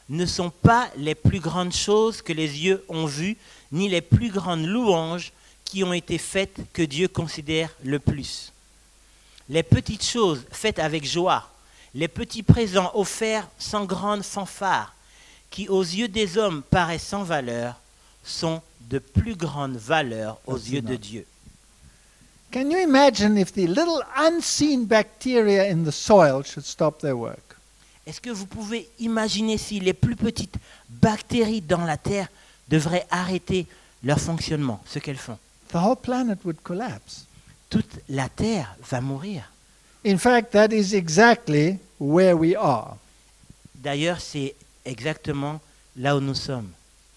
ne sont pas les plus grandes choses que les yeux ont vues, ni les plus grandes louanges qui ont été faites que Dieu considère le plus. Les petites choses faites avec joie, les petits présents offerts sans grande fanfare, qui aux yeux des hommes paraissent sans valeur, sont de plus grande valeur aux yeux de Dieu.
Can you imagine if the little unseen bacteria in the soil should stop their work?
Est-ce que vous pouvez imaginer si les plus petites bactéries dans la terre devraient arrêter leur fonctionnement, ce qu'elles font?
The whole planet would collapse.
Toute la terre va mourir.
In fact, that is exactly where we are.
D'ailleurs, c'est exactement là où nous sommes.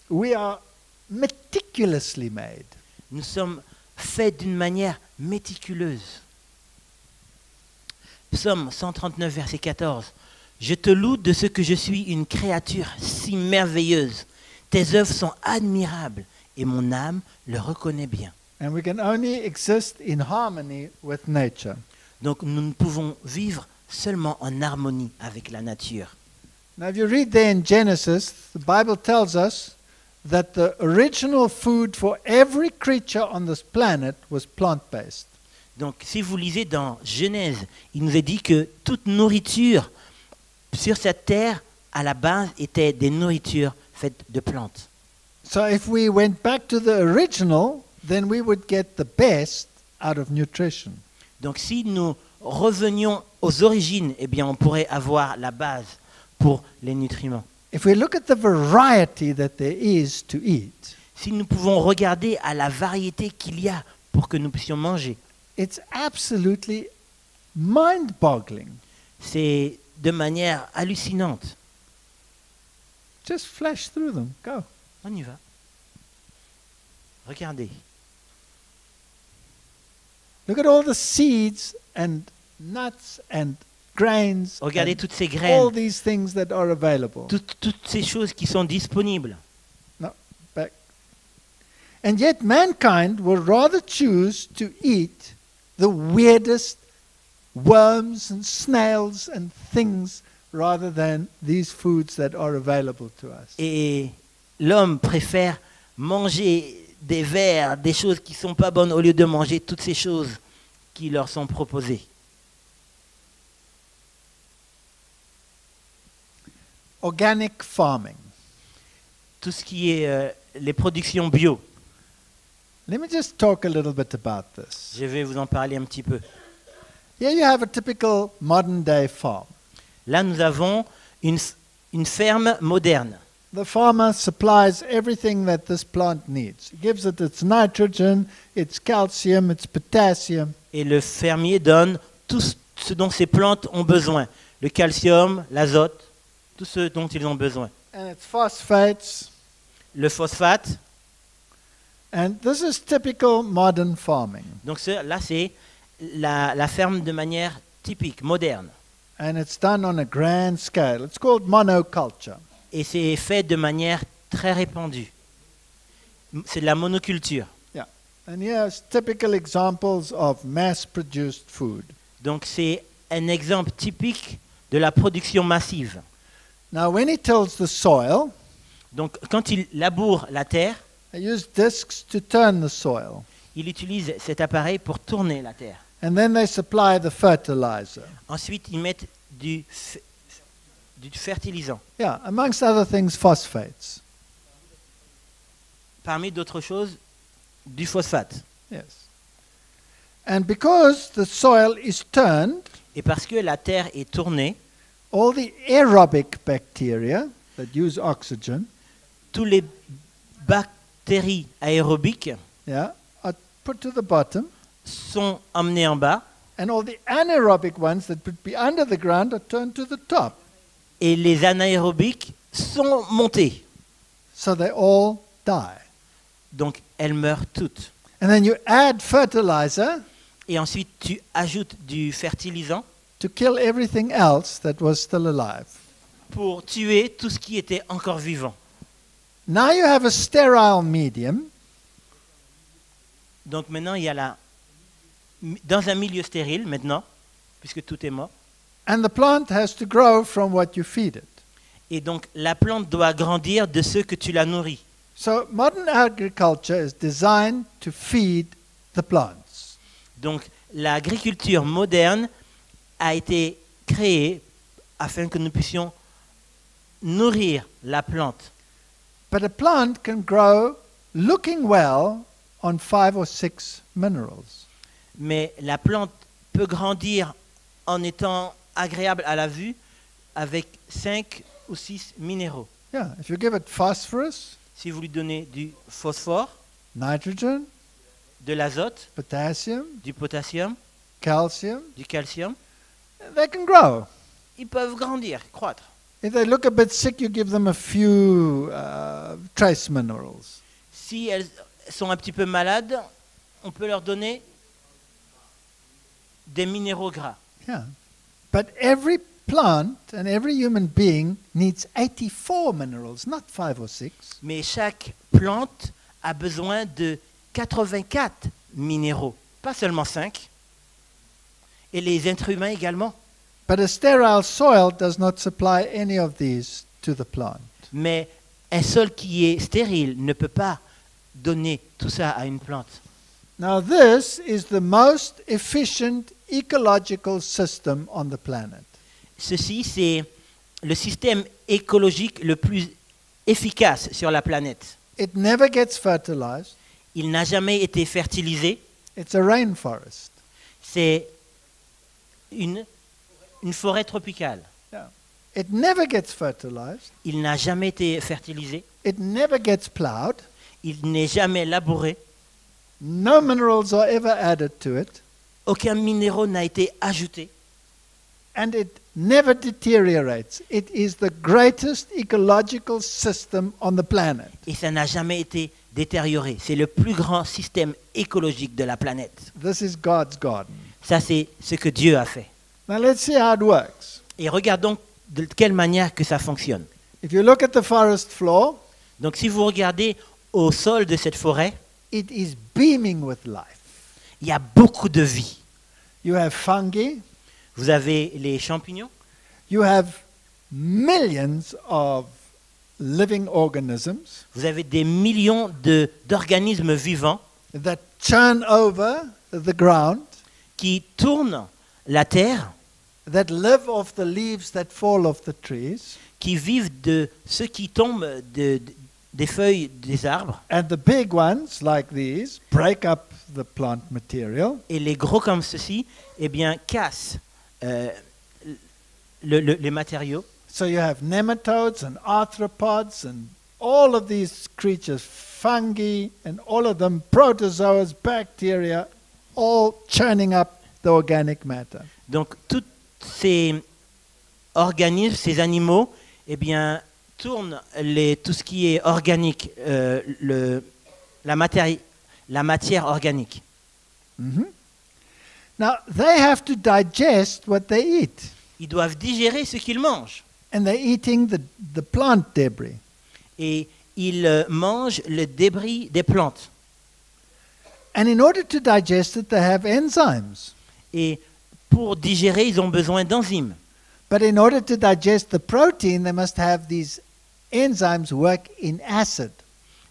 We are meticulously made.
Nous sommes faits d'une manière méticuleuse. Psaume 139, verset 14. Je te loue de ce que je suis une créature si merveilleuse. Tes œuvres sont admirables et mon âme le reconnaît bien.
And we can only exist in harmony with nature.
Donc nous ne pouvons vivre seulement en harmonie avec la nature.
Now, if you read there in Genesis, the Bible tells us that the original food for every creature on this planet was plant-based.
Donc si vous lisez dans Genèse, il nous est dit que toute nourriture sur cette terre, à la base, était des nourritures faites de plantes.
So if we went back to the original, then we would get the best out of nutrition.
Donc si nous revenions aux origines, eh bien on pourrait avoir la base pour les nutriments.
If we look at the variety that there is to eat,
Si nous pouvons regarder à la variété qu'il y a pour que nous puissions manger,
it's absolutely mind-boggling.
c'est de manière hallucinante.
Just flash through them. Go.
On y va. Regardez.
Look at all the seeds and nuts and grains,
Regardez
and
toutes ces
all
graines,
these things that are available.
toutes ces choses qui sont disponibles.
No, back. And yet mankind will rather choose to eat the weirdest worms and snails and things rather than these foods that are available to us.
Et l'homme préfère manger des vers, des choses qui ne sont pas bonnes, au lieu de manger toutes ces choses qui leur sont proposées.
Organic farming.
Tout ce qui est les productions bio.
Let me just talk a little bit about this.
Je vais vous en parler un petit peu.
Here you have a typical modern day farm.
Là, nous avons une ferme moderne.
The farmer supplies everything that this plant needs. He gives it its nitrogen, its calcium, its potassium.
Et le fermier donne tout ce dont ces plantes ont besoin. Le calcium, l'azote, tout ce dont ils ont besoin.
And its phosphates.
Le phosphate.
And this is typical modern farming.
Donc là, c'est la ferme de manière typique, moderne.
And it's done on a grand scale. It's called monoculture.
Et c'est fait de manière très répandue. C'est de la monoculture.
Yeah. And here's typical examples of mass-produced food.
Donc c'est un exemple typique de la production massive.
Now, when he tills the soil,
Donc quand il laboure la terre,
they use discs to turn the soil.
il utilise cet appareil pour tourner la terre.
And then they supply the fertilizer.
Ensuite, ils mettent du fertilisant.
Yeah, amongst other things, phosphates.
Parmi d'autres choses, du phosphate.
Yes. And because the soil is turned,
Et parce que la terre est tournée,
all the aerobic bacteria that use oxygen,
tous les bactéries aérobiques
yeah, are put to the bottom,
sont emmenées en bas
and all the anaerobic ones that would be under the ground are turned to the top.
et les anaérobiques sont montées.
So they all die.
Donc elles meurent toutes.
And then you add fertilizer
Et ensuite, tu ajoutes du fertilisant
to kill everything else that was still alive.
pour tuer tout ce qui était encore vivant.
Now you have a sterile medium,
Donc maintenant, il y a dans un milieu stérile, maintenant, puisque tout est mort,
and the plant has to grow from what you feed it.
et donc la plante doit grandir de ce que tu la nourris.
So modern agriculture is designed to feed the plants.
Donc l'agriculture moderne a été créée afin que nous puissions nourrir la plante.
But a plant can grow looking well on 5 or 6 minerals.
Mais la plante peut grandir en étant agréable à la vue avec 5 ou 6 minéraux.
Yeah, if you give it phosphorus,
Si vous lui donnez du phosphore,
nitrogen,
de l'azote,
potassium,
du potassium,
calcium,
du calcium,
they can grow.
ils peuvent grandir, croître.
If they look a bit sick, you give them a few trace minerals.
Si elles sont un petit peu malades, on peut leur donner des minéraux gras.
Yeah. But every plant and every human being needs 84 minerals, not 5 or 6.
Mais chaque plante a besoin de 84 minéraux, pas seulement 5. Et les êtres humains également.
But a sterile soil does not supply any of these to the plant.
Mais un sol qui est stérile ne peut pas donner tout ça à une plante.
Now this is the most efficient ecological system on the planet.
Ceci, c'est le système écologique le plus efficace sur la planète.
It never gets fertilized.
Il n'a jamais été fertilisé.
It's a rainforest.
C'est une forêt tropicale.
Yeah. It never gets fertilized.
Il n'a jamais été fertilisé.
It never gets plowed.
Il n'est jamais labouré.
No minerals are ever added to it.
Aucun minéraux n'a été ajouté.
And it never deteriorates. It is the greatest ecological system on the planet.
Et ça n'a jamais été détérioré. C'est le plus grand système écologique de la planète.
This is God's garden.
Ça, c'est ce que Dieu a fait.
Now let's see how it works.
Et regardons de quelle manière que ça fonctionne.
If you look at the forest floor,
Donc, si vous regardez au sol de cette forêt,
it is beaming with life.
il y a beaucoup de vie.
You have fungi.
Vous avez les champignons,
You have millions of living organisms
vous avez des millions d'organismes vivants
that churn over the ground,
qui tournent la terre,
that live off the leaves that fall off the trees,
qui vivent de ce qui tombe des feuilles des arbres.
and the big ones like these break up the plant material,
Et les gros comme ceci, eh bien, cassent les matériaux.
so you have nematodes and arthropods and all of these creatures, fungi and all of them, protozoas, bacteria, all churning up the organic matter.
Donc, tous ces organismes, ces animaux, eh bien, tournent tout ce qui est organique, la matière organique.
Mhm. Now, they have to digest what they eat,
Ils doivent digérer ce qu'ils mangent.
and they're eating the plant debris.
Et ils mangent le débris des plantes.
And in order to digest it, they have enzymes.
Et pour digérer, ils ont besoin d'enzymes.
But in order to digest the protein, they must have these enzymes work in acid.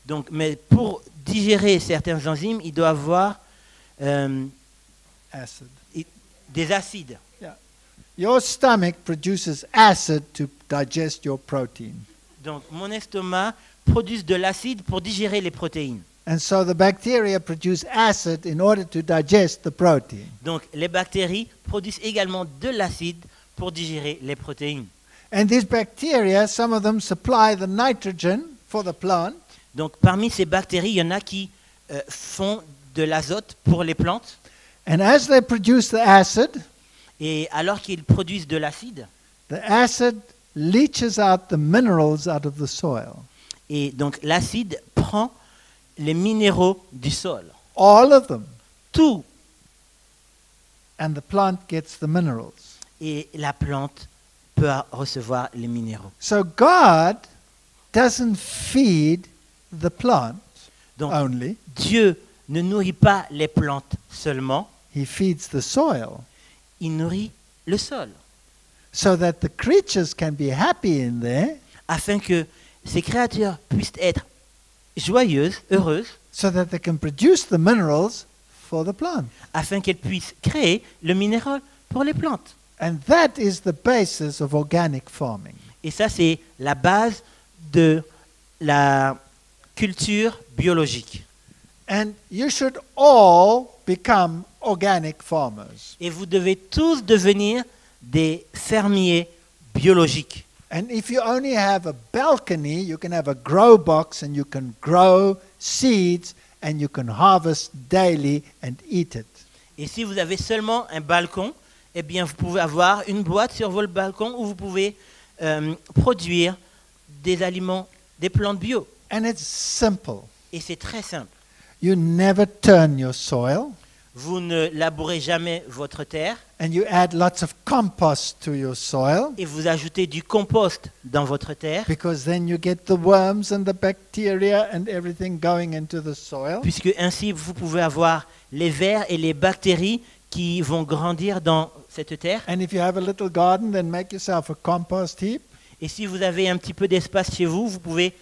Donc, mais pour digérer certaines enzymes, il doit avoir
Acid.
des acides.
Your stomach produces acid to digest your protein.
Donc, mon estomac produit de l'acide pour digérer les protéines.
And so the bacteria produce acid in order to digest the protein.
Donc, les bactéries produisent également de l'acide pour digérer les protéines.
And these bacteria, some of them supply the nitrogen for the plant,
Donc, parmi ces bactéries, il y en a qui font de l'azote pour les plantes.
and as they produce the acid,
Et alors qu'ils produisent de l'acide,
the acid leaches out the minerals out of the soil.
et donc l'acide prend les minéraux du sol.
All of them.
Tout.
And the plant gets the minerals.
Et la plante peut recevoir les minéraux.
So God doesn't feed the plant
Donc,
only,
Dieu ne nourrit pas les plantes seulement,
He feeds the soil
il nourrit le sol,
so that the creatures can be happy in there,
afin que ces créatures puissent être joyeuses, heureuses,
so that they can produce the minerals for the plant.
afin qu'elles puissent créer le minéral pour les plantes.
And that is the basis of organic farming.
Et ça, c'est la base de la culture biologique.
And you should all become organic farmers.
Et vous devez tous devenir des fermiers biologiques.
And if you only have a balcony, you can have a grow box and you can grow seeds and you can harvest daily and eat it.
Et si vous avez seulement un balcon, eh bien, vous pouvez avoir une boîte sur votre balcon où vous pouvez produire des aliments, des plantes bio.
And it's simple.
Et c'est très simple.
You never turn your soil.
Vous ne labourez jamais votre terre
and you add lots of compost to your soil,
et vous ajoutez du compost dans votre terre,
because then you get the worms and the bacteria and everything going into the soil.
puisque ainsi vous pouvez avoir les vers et les bactéries qui vont grandir dans cette terre.
And if you have a little garden, then make yourself a compost heap.
Et si vous avez un petit peu d'espace chez vous, vous pouvez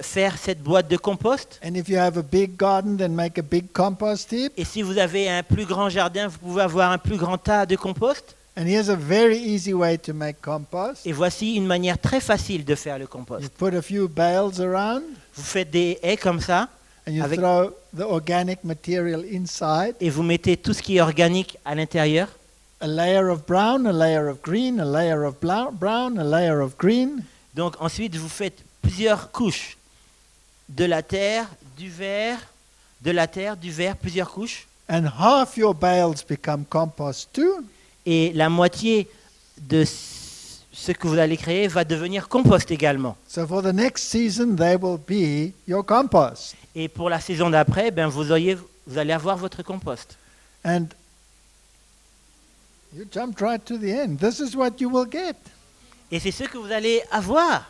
faire cette boîte de compost.
And if you have a big garden, then make a big compost heap.
Et si vous avez un plus grand jardin, vous pouvez avoir un plus grand tas de compost.
And here's a very easy way to make compost.
Et voici une manière très facile de faire le compost.
You put a few bales around,
Vous faites des haies comme ça
and you
Avec-
throw the organic material inside.
et vous mettez tout ce qui est organique à l'intérieur.
A layer of brown, a layer of green, a layer of brown, a layer of green.
Donc ensuite, vous faites plusieurs couches de la terre, du verre, de la terre, du verre, plusieurs couches.
And half your bales become compost too.
Et la moitié de ce que vous allez créer va devenir compost également.
So for the next season, they will be your compost.
Et pour la saison d'après, ben vous allez avoir votre compost.
And you jumped right to the end. This is what you will get.
Et c'est ce que vous allez avoir.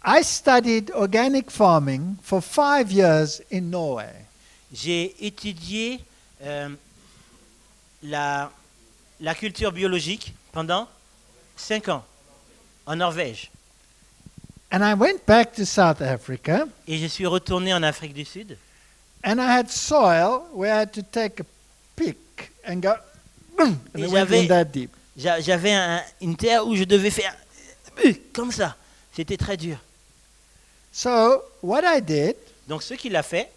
I studied organic farming for 5 years in Norway.
J'ai étudié la culture biologique pendant 5 ans en Norvège.
And I went back to South Africa,
Et je suis retourné en Afrique du Sud.
and I had soil where I had to take a pick and go, and
Et
it went in that deep.
J'avais une terre où je devais faire comme ça. C'était très dur.
So what I did
Donc ce qu'il a fait,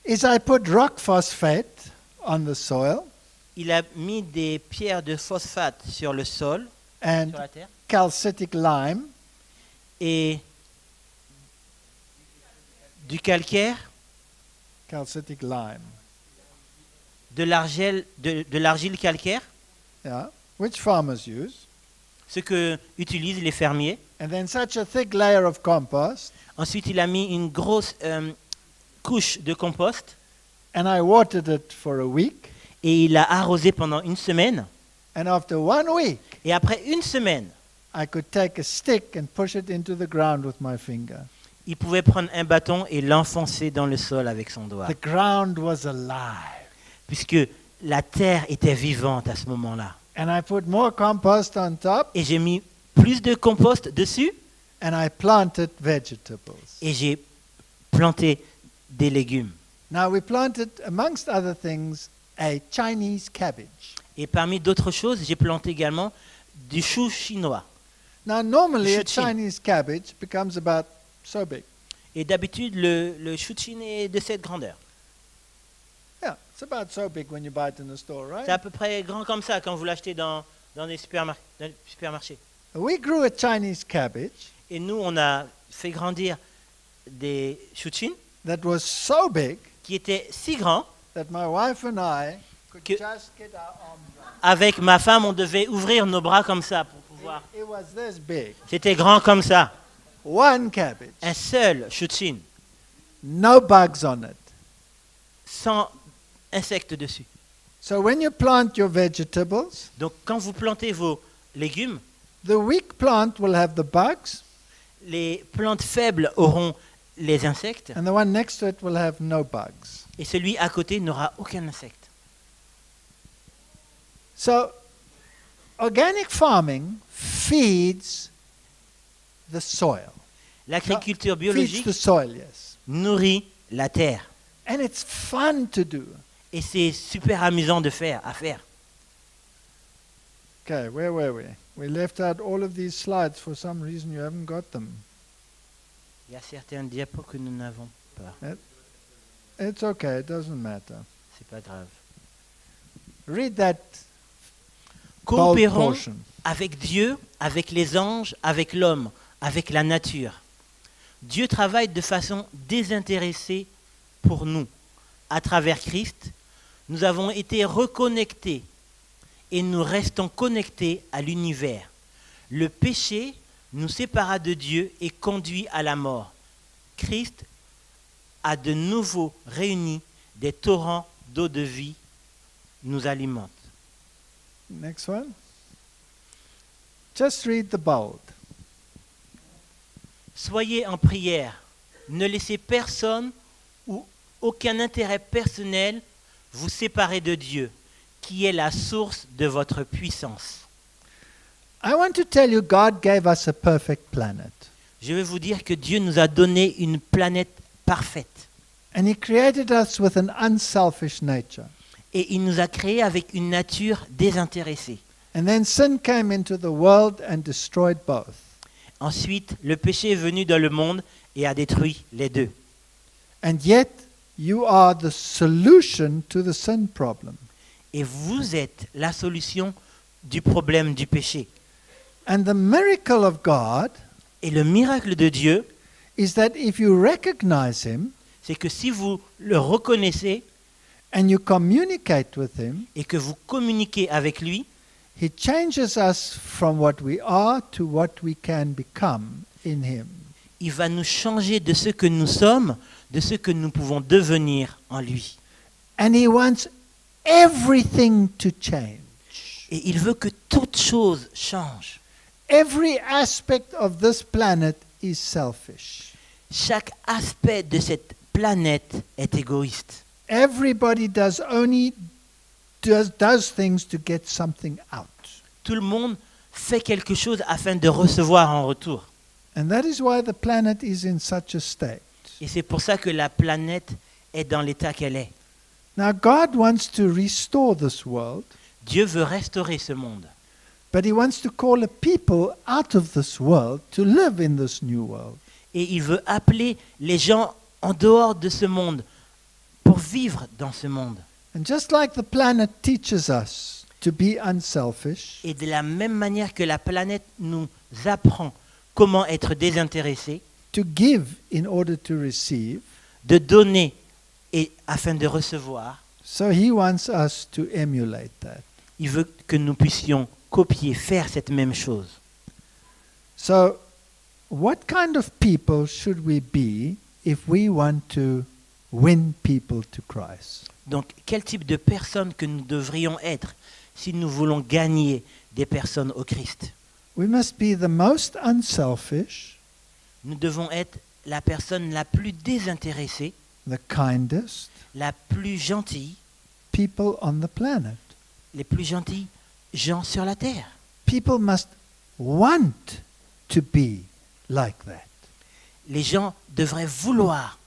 is I put rock phosphate on the soil
il a mis des pierres de phosphate sur le sol,
and
sur la terre,
calcitic lime
et du calcaire,
calcitic lime,
de l'argile calcaire,
yeah, which farmers use,
ce que utilisent les fermiers.
and then such a thick layer of compost,
Ensuite, il a mis une grosse couche de compost
and I watered it for a week,
et il l'a arrosé pendant une semaine.
and after 1 week,
Et après une semaine,
I could take a stick and push it into the ground with my finger.
il pouvait prendre un bâton et l'enfoncer dans le sol avec son doigt.
The ground was alive.
Puisque la terre était vivante à ce moment-là.
And I put more compost on top,
Et j'ai mis plus de compost dessus
and I planted vegetables.
et j'ai planté des légumes.
Now we planted, amongst other things, a Chinese cabbage.
Et parmi d'autres choses, j'ai planté également du chou chinois.
Now normally a
Chou-chin.
Chinese cabbage becomes about so big.
Et d'habitude, le chou chin est de cette grandeur.
Yeah, it's about so big when you buy it in the store,
C'est à
right?
peu près grand comme ça quand vous l'achetez dans les supermarchés.
We grew a Chinese cabbage
Et nous, on a fait grandir des chou chin
that was so big
qui étaient si grands.
that my wife and I could
Que-
just get our arms around.
Avec ma femme, on devait ouvrir nos bras comme ça pour pouvoir.
It was this big.
C'était grand comme ça.
One cabbage,
Un seul chou chin,
no bugs on it.
sans insectes dessus.
So when you plant your vegetables,
Donc quand vous plantez vos légumes,
the weak plant will have the bugs,
les plantes faibles auront les insectes
and the one next to it will have no bugs.
et celui à côté n'aura aucun insecte.
So organic farming feeds the soil.
L'agriculture
Feeds
biologique
the soil, yes.
nourrit la terre
And it's fun to do.
et c'est super amusant à faire.
Okay, where were we? We left out all of these slides. For some reason, you haven't got them.
Il y a certains diapos que nous n'avons pas.
It's okay, it doesn't matter.
C'est pas grave.
Read that bold
Coopérons
portion.
avec Dieu, avec les anges, avec l'homme, avec la nature. Dieu travaille de façon désintéressée pour nous. À travers Christ, nous avons été reconnectés et nous restons connectés à l'univers. Le péché nous sépara de Dieu et conduit à la mort. Christ a de nouveau réuni des torrents d'eau de vie nous alimentent.
Next one. Just read the bold.
Soyez en prière. Ne laissez personne ou aucun intérêt personnel vous séparer de Dieu, qui est la source de votre puissance.
I want to tell you, God gave us a perfect planet.
Je vais vous dire que Dieu nous a donné une planète parfaite.
And He created us with an unselfish nature.
Et il nous a créés avec une nature désintéressée.
And then sin came into the world and destroyed both.
Ensuite, le péché est venu dans le monde et a détruit les deux.
And yet, you are the solution to the sin problem.
Et vous êtes la solution du problème du péché.
And the miracle of God
Et le miracle de Dieu,
is that if you recognize Him
c'est que si vous le reconnaissez
and you communicate with Him,
et que vous communiquez avec lui,
He changes us from what we are to what we can become in Him.
il va nous changer de ce que nous sommes, de ce que nous pouvons devenir en lui.
And He wants everything to change.
Et il veut que toute chose change.
Every aspect of this planet is selfish.
Chaque aspect de cette planète est égoïste.
Everybody does things to get something out.
Tout le monde fait quelque chose afin de recevoir en retour.
And that is why the planet is in such a state.
Et c'est pour ça que la planète est dans l'état qu'elle est.
Now God wants to restore this world,
Dieu veut restaurer ce monde.
but He wants to call a people out of this world to live in this new world.
Et il veut appeler les gens en dehors de ce monde pour vivre dans ce monde.
And just like the planet teaches us to be unselfish,
Et de la même manière que la planète nous apprend comment être désintéressé,
to give in order to receive,
de donner et afin de recevoir,
so He wants us to emulate that.
il veut que nous puissions copier, faire cette même chose.
So, what kind of people should we be if we want to win people to Christ?
Donc, quel type de personne que nous devrions être si nous voulons gagner des personnes au Christ?
We must be the most unselfish,
Nous devons être la personne la plus désintéressée,
the kindest
la plus gentille,
people on the planet.
les plus gentils gens sur la terre.
People must want to be like that.
Les gens devraient vouloir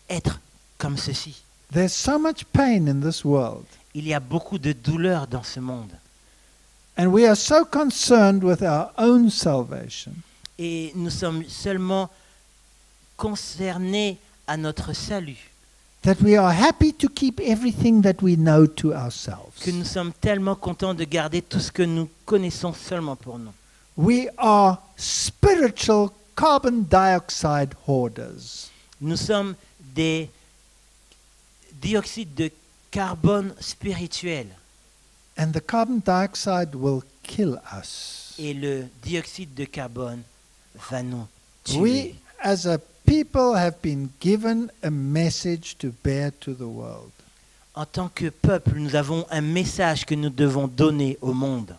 être comme ceci.
There's so much pain in this world,
Il y a beaucoup de douleur dans ce monde.
and we are so concerned with our own salvation
Et nous sommes seulement concernés à notre salut,
that we are happy to keep everything that we know to ourselves.
que nous sommes tellement contents de garder tout ce que nous connaissons seulement pour nous.
We are spiritual carbon dioxide hoarders.
Nous sommes des dioxydes de carbone spirituels.
And the carbon dioxide will kill us.
Et le dioxyde de carbone va nous tuer.
We, as a people, have been given a message to bear to the world.
En tant que peuple, nous avons un message que nous devons donner au monde.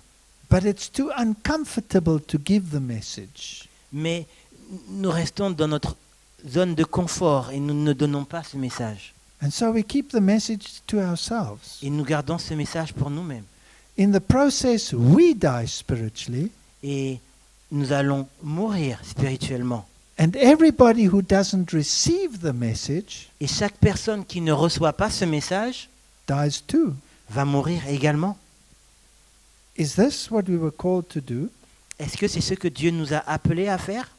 But it's too uncomfortable to give the message.
Mais nous restons dans notre zone de confort et nous ne donnons pas ce message.
And so we keep the message to ourselves.
Et nous gardons ce message pour nous-mêmes.
In the process, we die spiritually,
Et nous allons mourir spirituellement.
and everybody who doesn't receive the message
Et chaque personne qui ne reçoit pas ce message
dies too.
va mourir également.
Is this what we were called to do?
Est-ce que c'est ce que Dieu nous a appelés à faire?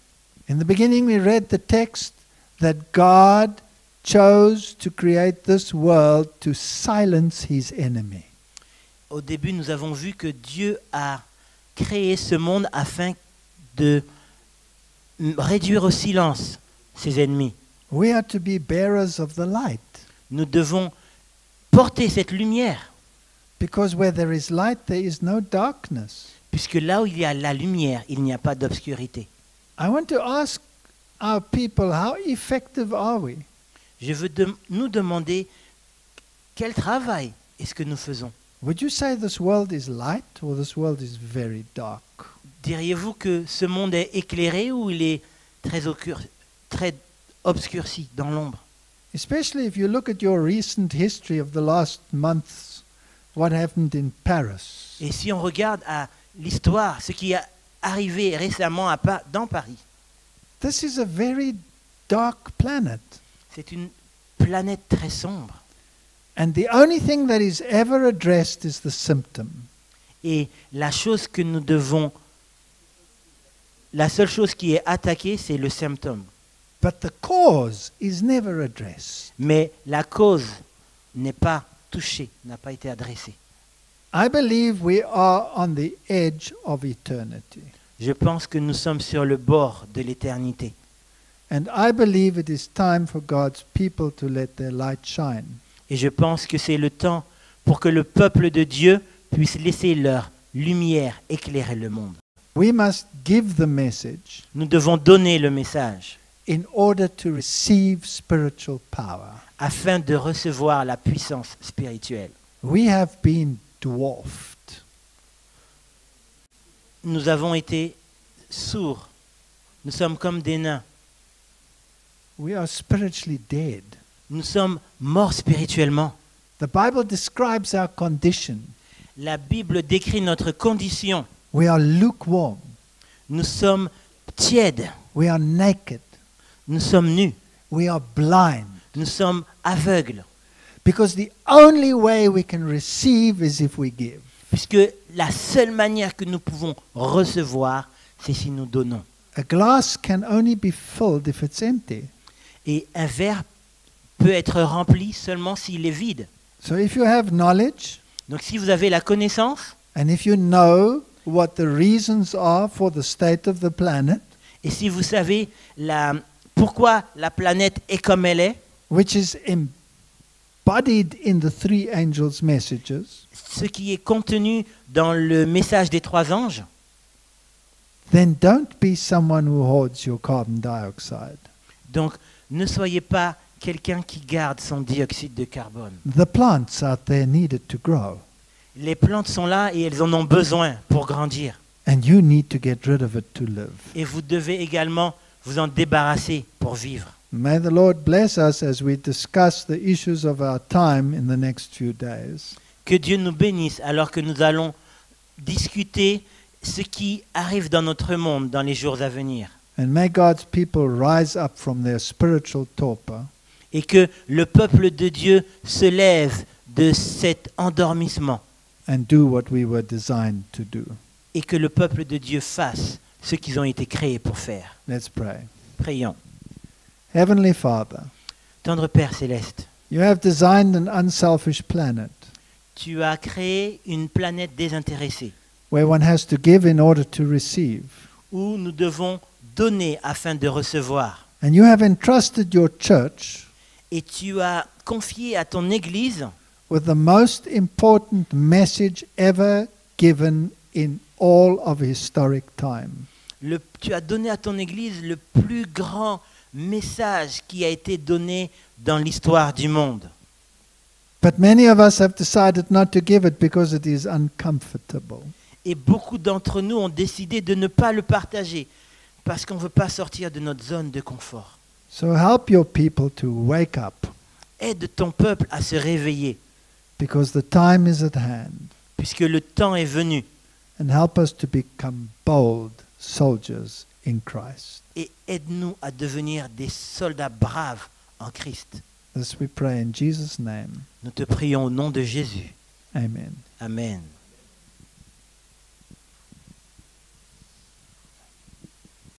In the beginning, we read the text that God chose to create this world to silence His enemy.
Au début, nous avons vu que Dieu a créé ce monde afin de réduire au silence ses ennemis.
We are to be bearers of the light,
Nous devons porter cette lumière,
because where there is light, there is no darkness.
puisque là où il y a la lumière, il n'y a pas d'obscurité.
I want to ask our people, how effective are we?
Je veux nous demander quel travail est-ce que nous faisons?
Would you say this world is light or this world is very dark?
Diriez-vous que ce monde est éclairé ou il est très obscurci dans l'ombre?
Especially if you look at your recent history of the last months, what happened in Paris.
Et si on regarde à l'histoire, ce qui est arrivé récemment dans Paris,
This is a very dark planet.
c'est une planète très sombre.
And the only thing that is ever addressed is the symptom.
Et la seule chose qui est attaquée, c'est le symptôme.
But the cause is never addressed.
Mais la cause n'est pas touchée, n'a pas été adressée.
I believe we are on the edge of eternity.
Je pense que nous sommes sur le bord de l'éternité.
And I believe it is time for God's people to let their light shine.
Et je pense que c'est le temps pour que le peuple de Dieu puisse laisser leur lumière éclairer le monde.
We must give the message
Nous devons donner le message
in order to receive spiritual power.
afin de recevoir la puissance spirituelle.
We have been dwarfed.
Nous avons été sourds. Nous sommes comme des nains.
We are spiritually dead.
Nous sommes morts spirituellement.
The Bible describes our condition.
La Bible décrit notre condition.
We are lukewarm.
Nous sommes tièdes.
We are naked.
Nous sommes nus.
We are blind.
Nous sommes aveugles.
Because the only way we can receive is if we give.
Puisque la seule manière que nous pouvons recevoir, c'est si nous donnons.
A glass can only be filled if it's empty.
Et un verre peut être rempli seulement s'il est vide.
So if you have knowledge,
Donc si vous avez la connaissance,
and if you know what the reasons are for the state of the planet,
et si vous savez pourquoi la planète est comme elle est,
which is embodied in the three angels' messages,
ce qui est contenu dans le message des 3 anges,
then don't be someone who hoards your carbon dioxide.
donc ne soyez pas quelqu'un qui garde son dioxyde de carbone.
The plants out there needed to grow,
Les plantes sont là et elles en ont besoin pour grandir.
and you need to get rid of it to live.
Et vous devez également vous en débarrasser pour vivre.
May the Lord bless us as we discuss the issues of our time in the next few days.
Que Dieu nous bénisse alors que nous allons discuter ce qui arrive dans notre monde dans les jours à venir.
And may God's people rise up from their spiritual torpor
Et que le peuple de Dieu se lève de cet endormissement.
and do what we were designed to do.
Et que le peuple de Dieu fasse ce qu'ils ont été créés pour faire.
Let's pray.
Prions.
Heavenly Father,
Tendre Père céleste,
you have designed an unselfish planet
tu as créé une planète désintéressée
where one has to give in order to receive.
où nous devons donner afin de recevoir.
And you have entrusted your church
Et tu as confié à ton Église
with the most important message ever given in all of historic time.
tu as donné à ton Église le plus grand message qui a été donné dans l'histoire du monde.
But many of us have decided not to give it because it is uncomfortable.
Et beaucoup d'entre nous ont décidé de ne pas le partager parce qu'on ne veut pas sortir de notre zone de confort.
So help your people to wake up
Aide ton peuple à se réveiller
because the time is at hand,
puisque le temps est venu.
and help us to become bold soldiers in Christ.
Et aide-nous à devenir des soldats braves en Christ.
This we pray in Jesus' name.
Nous te prions au nom de Jésus.
Amen.
Amen.